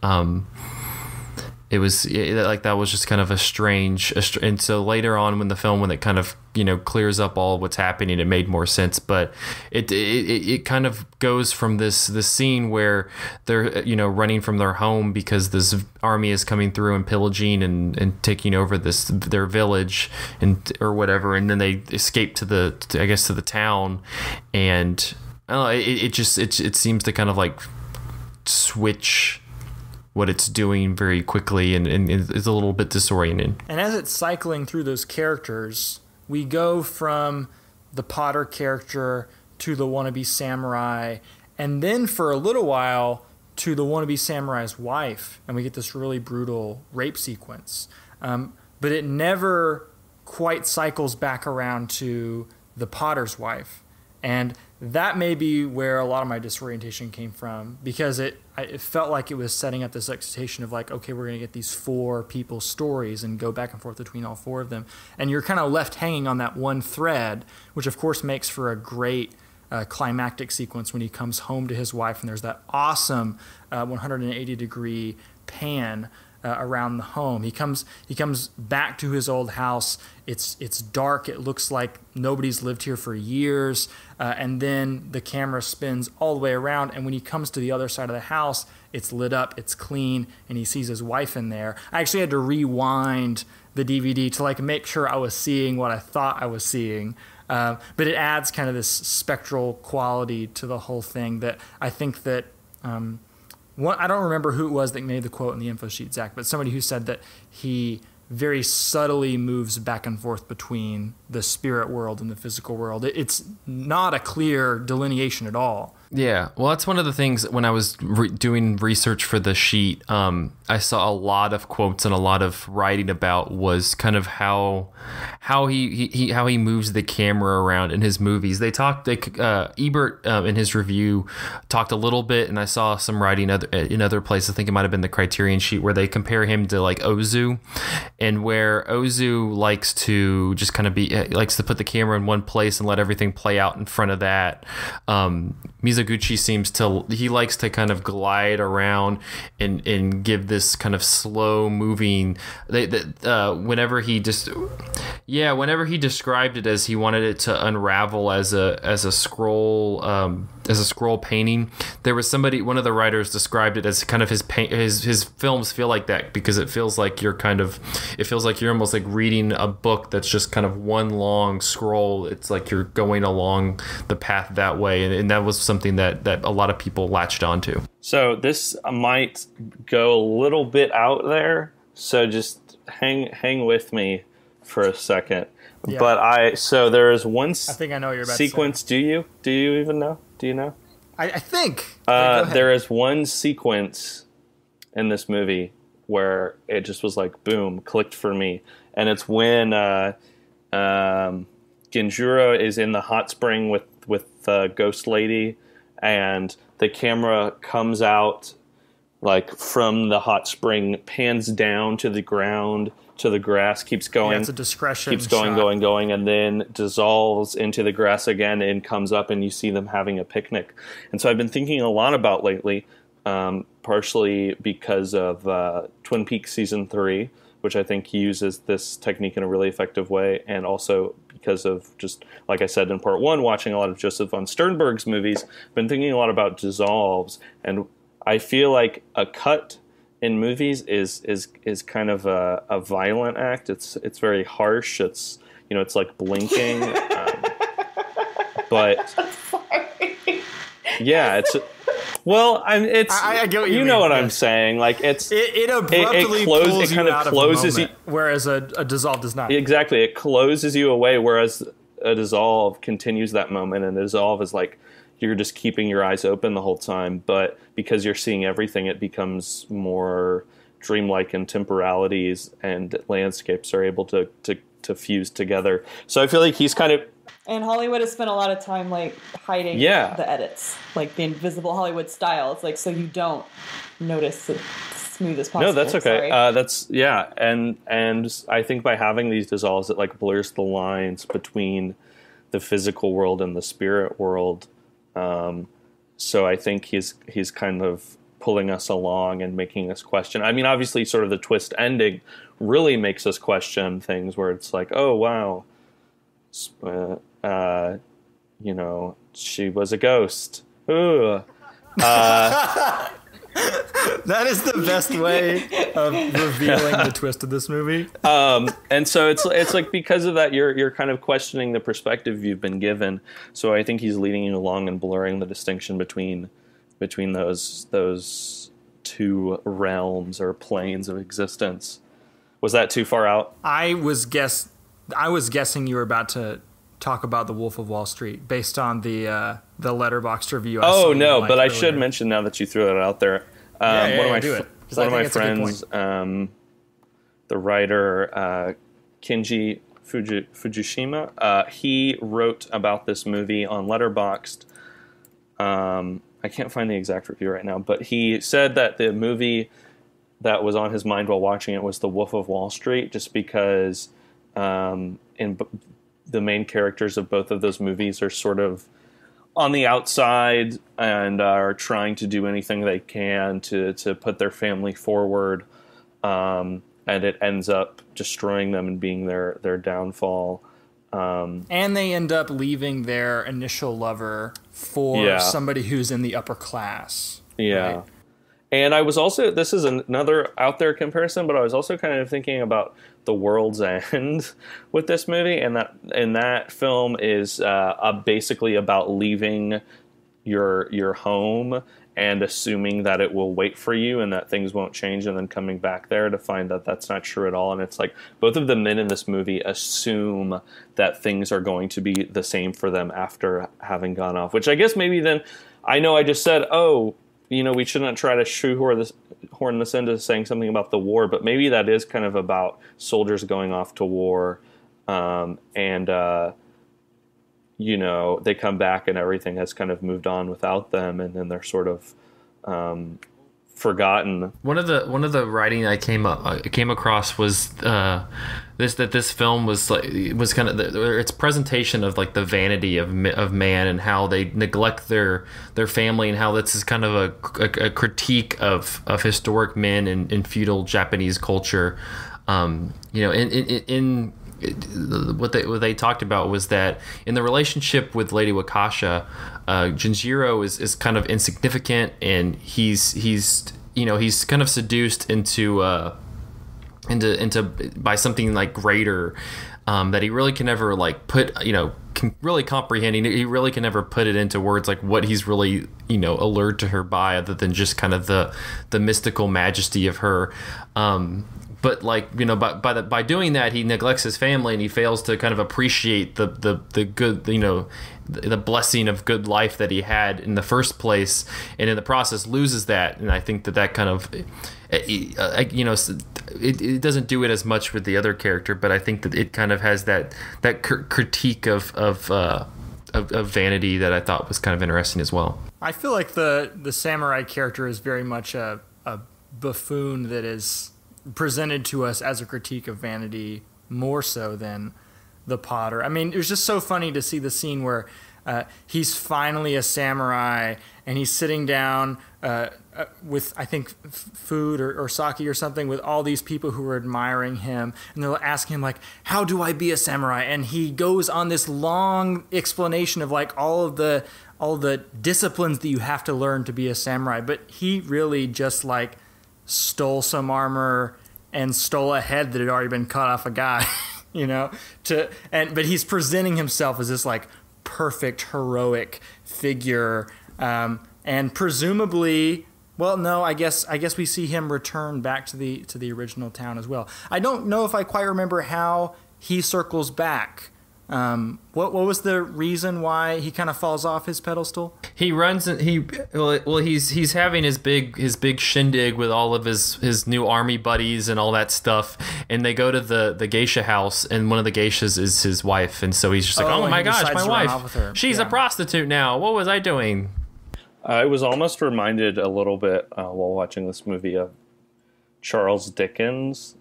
It was that was just kind of a strange, and so later on when it kind of clears up all what's happening, it made more sense. But it kind of goes from this scene where they're running from their home because this army is coming through and pillaging and taking over their village or whatever, and then they escape to the town, and I don't know, it seems to kind of like switch what it's doing very quickly, and it's a little bit disorienting. And as it's cycling through those characters, we go from the Potter character to the wannabe samurai, and then for a little while to the wannabe samurai's wife, and we get this really brutal rape sequence. But it never quite cycles back around to the potter's wife. And that may be where a lot of my disorientation came from, because it felt like it was setting up this expectation of like, okay, we're going to get these 4 people's stories and go back and forth between all 4 of them. And you're kind of left hanging on that one thread, which of course makes for a great climactic sequence when he comes home to his wife and there's that awesome 180-degree pan around the home. He comes back to his old house. It's dark. It looks like nobody's lived here for years. And then the camera spins all the way around. And when he comes to the other side of the house, it's lit up, it's clean, and he sees his wife in there. I actually had to rewind the DVD to like make sure I was seeing what I thought I was seeing. But it adds kind of this spectral quality to the whole thing that I think that I don't remember who it was that made the quote in the info sheet, Zach, but somebody who said that he very subtly moves back and forth between the spirit world and the physical world. It's not a clear delineation at all. Yeah, well, that's one of the things when I was doing research for the sheet. I saw a lot of quotes and a lot of writing about was kind of how he moves the camera around in his movies. Ebert in his review talked a little bit, and I saw some writing in other places. I think it might have been the Criterion sheet where they compare him to like Ozu, and where Ozu likes to just kind of likes to put the camera in one place and let everything play out in front of that. Mizoguchi he likes to kind of glide around and give this kind of slow moving. Whenever he described it as he wanted it to unravel as a scroll painting, there was one of the writers described it as kind of his films feel like that, because it feels like you're almost like reading a book that's just kind of one long scroll. It's like you're going along the path that way, and that was something that a lot of people latched onto. So this might go a little bit out there, so just hang with me for a second. Yeah. But there is one. I think I know what you're about sequence. To say. Do you even know? Do you know? I think. There is one sequence in this movie where it just was like boom, clicked for me, and it's when Genjuro is in the hot spring with Ghost Lady, and the camera comes out like from the hot spring, pans down to the ground, to the grass, keeps going. Yeah, it's a discretion keeps going, shot. going, and then dissolves into the grass again and comes up, and you see them having a picnic. And so I've been thinking a lot about lately, partially because of Twin Peaks Season 3, which I think uses this technique in a really effective way, and also because of, just like I said in part 1, watching a lot of Joseph von Sternberg's movies. I've been thinking a lot about dissolves, and I feel like a cut in movies is kind of a violent act. It's very harsh. It's it's like blinking, but yeah, it's. Well, I get what you mean. What I'm saying. Like it abruptly pulls you out closes of the moment, whereas a dissolve does not. Exactly, it closes you away, whereas a dissolve continues that moment, and a dissolve is like you're just keeping your eyes open the whole time, but because you're seeing everything, it becomes more dreamlike, and temporalities and landscapes are able to fuse together. So I feel like he's kind of. And Hollywood has spent a lot of time like hiding the edits, like the invisible Hollywood style. It's like so you don't notice it smooth as possible. No, that's okay. And I think by having these dissolves, it like blurs the lines between the physical world and the spirit world. So I think he's kind of pulling us along and making us question. I mean, obviously, sort of the twist ending really makes us question things where it's like, oh wow. She was a ghost. Ooh. That is the best way of revealing the twist of this movie. And so it's like because of that, you're kind of questioning the perspective you've been given. So I think he's leading you along and blurring the distinction between those two realms or planes of existence. Was that too far out? I was guessing you were about to talk about The Wolf of Wall Street based on the Letterboxd review. But I should mention now that you threw that out there. One of my friends, the writer Kinji Fujishima, he wrote about this movie on Letterboxd. I can't find the exact review right now, but he said that the movie that was on his mind while watching it was The Wolf of Wall Street, just because the main characters of both of those movies are sort of on the outside and are trying to do anything they can to put their family forward, and it ends up destroying them and being their downfall. And they end up leaving their initial lover for somebody who's in the upper class. Yeah. Right? And I was also, this is another out there comparison, but I was also kind of thinking about The World's End with this movie, and that film is basically about leaving your home and assuming that it will wait for you and that things won't change, and then coming back there to find that that's not true at all. And it's like both of the men in this movie assume that things are going to be the same for them after having gone off, which I guess maybe then, I know I just said, we shouldn't try to shoehorn this into saying something about the war, but maybe that is kind of about soldiers going off to war, and they come back and everything has kind of moved on without them, and then they're sort of forgotten. One of the writing I came across was this film was kind of its presentation of like the vanity of man and how they neglect their family, and how this is kind of a critique of historic men in feudal Japanese culture. What they talked about was that in the relationship with Lady Wakasha, Jinjiro is kind of insignificant, and he's kind of seduced into by something like greater, that he really can never like put, can really comprehend. He really can never put it into words like what he's really allured to her by, other than just kind of the mystical majesty of her. But by doing that, he neglects his family, and he fails to kind of appreciate the good, the blessing of good life that he had in the first place, and in the process loses that. And I think that kind of, it doesn't do it as much with the other character, but I think that it kind of has that critique of vanity that I thought was kind of interesting as well. I feel like the samurai character is very much a buffoon that is presented to us as a critique of vanity more so than the potter. I mean, it was just so funny to see the scene where he's finally a samurai, and he's sitting down with, I think, food or sake or something with all these people who are admiring him, and they're asking him like, how do I be a samurai? And he goes on this long explanation of like all the disciplines that you have to learn to be a samurai, but he really just like stole some armor and stole a head that had already been cut off a guy, but he's presenting himself as this like perfect heroic figure, and presumably, well, no, I guess we see him return back to the original town as well. I don't know if I quite remember how he circles back. What was the reason why he kind of falls off his pedestal? He runs and he's having his big shindig with all of his new army buddies and all that stuff, and they go to the geisha house, and one of the geishas is his wife, and so he's just like, oh my gosh, my wife, she's a prostitute now. What was I doing? I was almost reminded a little bit while watching this movie of Charles Dickens.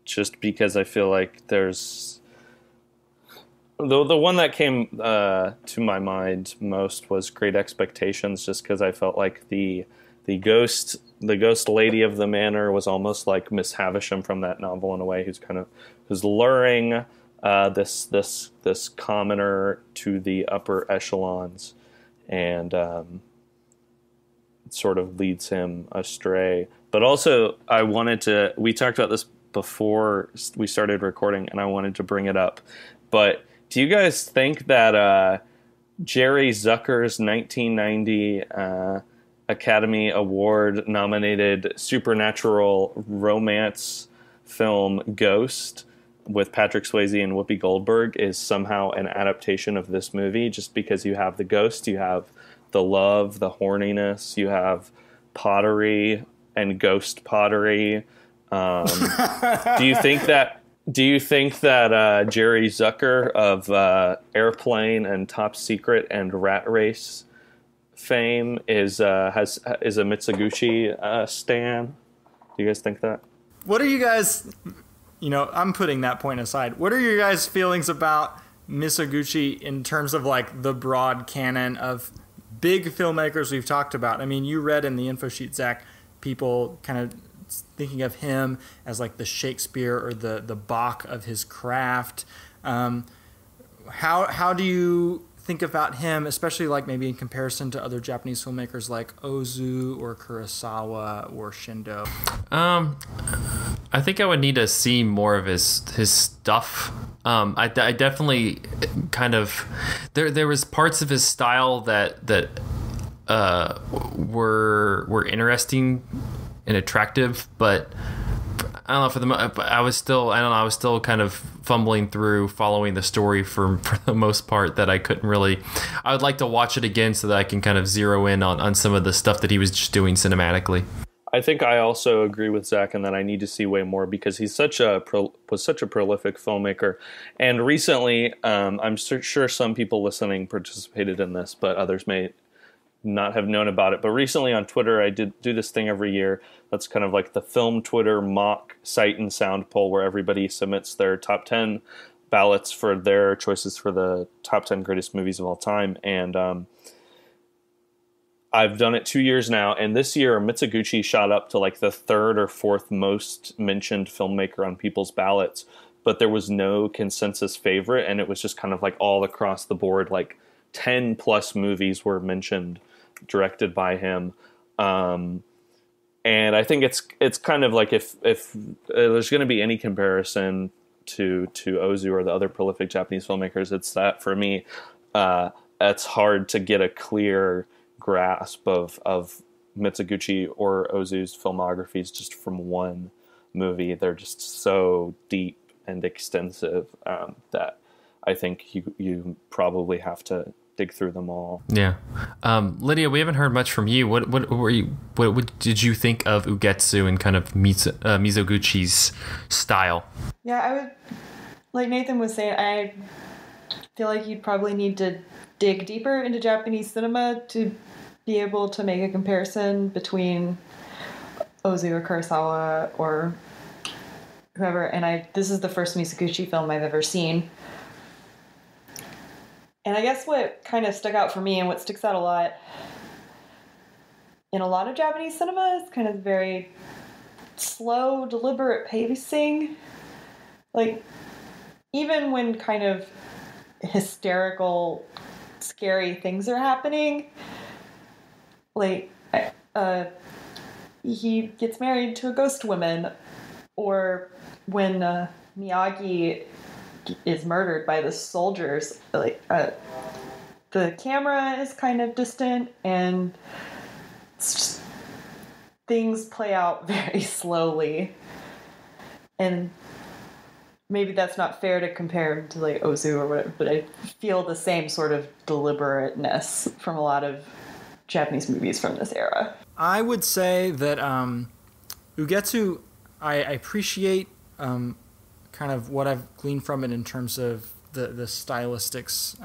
Just because I feel like there's the one that came to my mind most was Great Expectations, just because I felt like the ghost lady of the manor was almost like Miss Havisham from that novel in a way, who's luring this commoner to the upper echelons, and it sort of leads him astray. But also, we talked about this before we started recording, and I wanted to bring it up. But do you guys think that Jerry Zucker's 1990 Academy Award nominated supernatural romance film Ghost with Patrick Swayze and Whoopi Goldberg is somehow an adaptation of this movie, just because you have the ghost, you have the love, the horniness, you have pottery and ghost pottery. Do you think that Jerry Zucker of Airplane and Top Secret and Rat Race fame is a Mitsuguchi stan? Do you guys think that? What are you guys? I'm putting that point aside. What are your guys' feelings about Misoguchi in terms of like the broad canon of big filmmakers we've talked about? I mean, you read in the info sheet, Zach, people kind of thinking of him as like the Shakespeare or the Bach of his craft. How do you think about him, especially like maybe in comparison to other Japanese filmmakers like Ozu or Kurosawa or Shindo? I think I would need to see more of his stuff. I definitely kind of there was parts of his style that were interesting and attractive, but I don't know, I was still kind of fumbling through following the story for the most part, that I couldn't really. I would like to watch it again so that I can kind of zero in on some of the stuff that he was just doing cinematically. I think I also agree with Zach in that I need to see way more, because he's was such a prolific filmmaker. And recently, I'm sure some people listening participated in this, but others may not have known about it. But recently on Twitter, I do this thing every year that's kind of like the Film Twitter mock Sight and Sound poll, where everybody submits their top 10 ballots for their choices for the top 10 greatest movies of all time. And I've done it 2 years now, and this year Mitsuguchi shot up to like the third or fourth most mentioned filmmaker on people's ballots, but there was no consensus favorite, and it was just kind of like all across the board, like 10 plus movies were mentioned directed by him. And I think it's kind of like if there's going to be any comparison to Ozu or the other prolific Japanese filmmakers, it's that for me, it's hard to get a clear grasp of Mitsuguchi or Ozu's filmographies just from one movie. They're just so deep and extensive that I think you probably have to dig through them all. Yeah. Lydia, we haven't heard much from you. What did you think of Ugetsu and kind of Mizoguchi's style? Yeah, I would, like Nathan was saying, I feel like you'd probably need to dig deeper into Japanese cinema to be able to make a comparison between Ozu or Kurosawa or whoever. And this is the first Mizoguchi film I've ever seen. And I guess what kind of stuck out for me and what sticks out a lot in a lot of Japanese cinema is kind of very slow, deliberate pacing. Like, even when kind of hysterical, scary things are happening, like, he gets married to a ghost woman, or when Miyagi is murdered by the soldiers, like the camera is kind of distant and things play out very slowly, and maybe that's not fair to compare to like Ozu or whatever, but I feel the same sort of deliberateness from a lot of Japanese movies from this era. I would say that Ugetsu, I appreciate kind of what I've gleaned from it in terms of the stylistics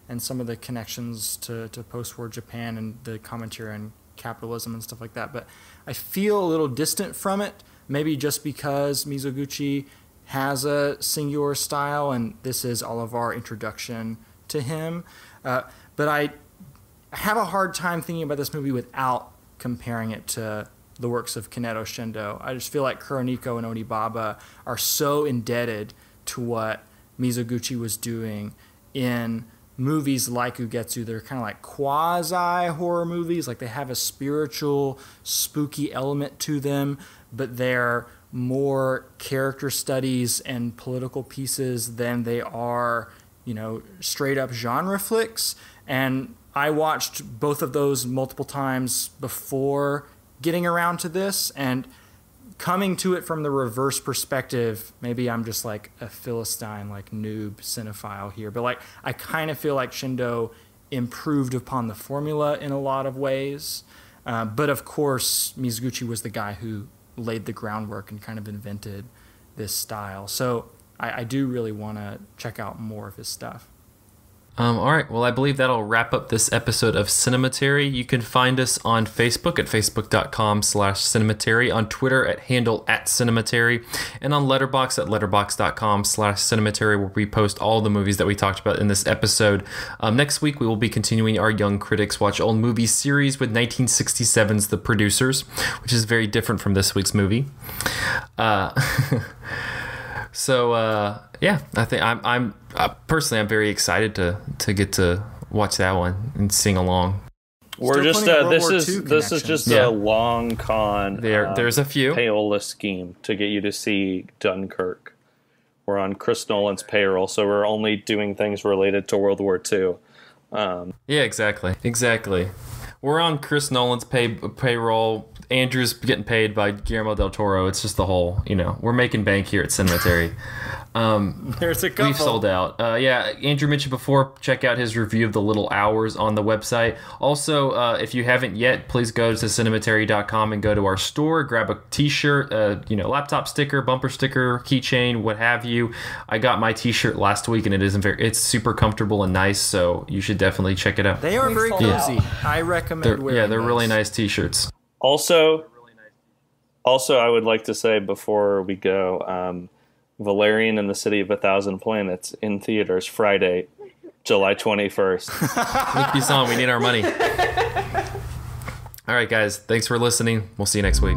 and some of the connections to post-war Japan and the commentary on capitalism and stuff like that. But I feel a little distant from it, maybe just because Mizoguchi has a singular style and this is all of our introduction to him. But I have a hard time thinking about this movie without comparing it to the works of Kaneto Shindo. I just feel like Kuroneko and Onibaba are so indebted to what Mizoguchi was doing in movies like Ugetsu. They're kind of like quasi-horror movies. Like, they have a spiritual, spooky element to them, but they're more character studies and political pieces than they are, straight-up genre flicks. And I watched both of those multiple times before getting around to this, and coming to it from the reverse perspective, maybe I'm just like a Philistine, like noob cinephile here, but like I kind of feel like Shindo improved upon the formula in a lot of ways. But of course, Mizuguchi was the guy who laid the groundwork and kind of invented this style. So I do really want to check out more of his stuff. All right. Well, I believe that'll wrap up this episode of Cinematary. You can find us on Facebook at facebook.com/Cinematary, on Twitter at handle @Cinematary, and on Letterboxd at letterboxd.com/Cinematary, where we post all the movies that we talked about in this episode. Next week, we will be continuing our Young Critics Watch Old Movies series with 1967's The Producers, which is very different from this week's movie. Yeah, I think I'm personally, I'm very excited to get to watch that one and sing along. We're just this is just a long con. There's a few payola scheme to get you to see Dunkirk. We're on Chris Nolan's payroll, so we're only doing things related to World War II. Yeah, exactly. We're on Chris Nolan's payroll. Andrew's getting paid by Guillermo del Toro. It's just the whole, we're making bank here at Cinematary. There's a couple. We've sold out. Yeah, Andrew mentioned before, check out his review of The Little Hours on the website. Also, if you haven't yet, please go to cinematary.com and go to our store, grab a t-shirt, laptop sticker, bumper sticker, keychain, what have you. I got my t-shirt last week and it's super comfortable and nice, so you should definitely check it out. They are very cozy. I recommend wearing they're those. really nice t-shirts. Also, I would like to say before we go, Valerian and the City of a Thousand Planets in theaters Friday, July 21st. Luc Besson, we need our money. All right, guys. Thanks for listening. We'll see you next week.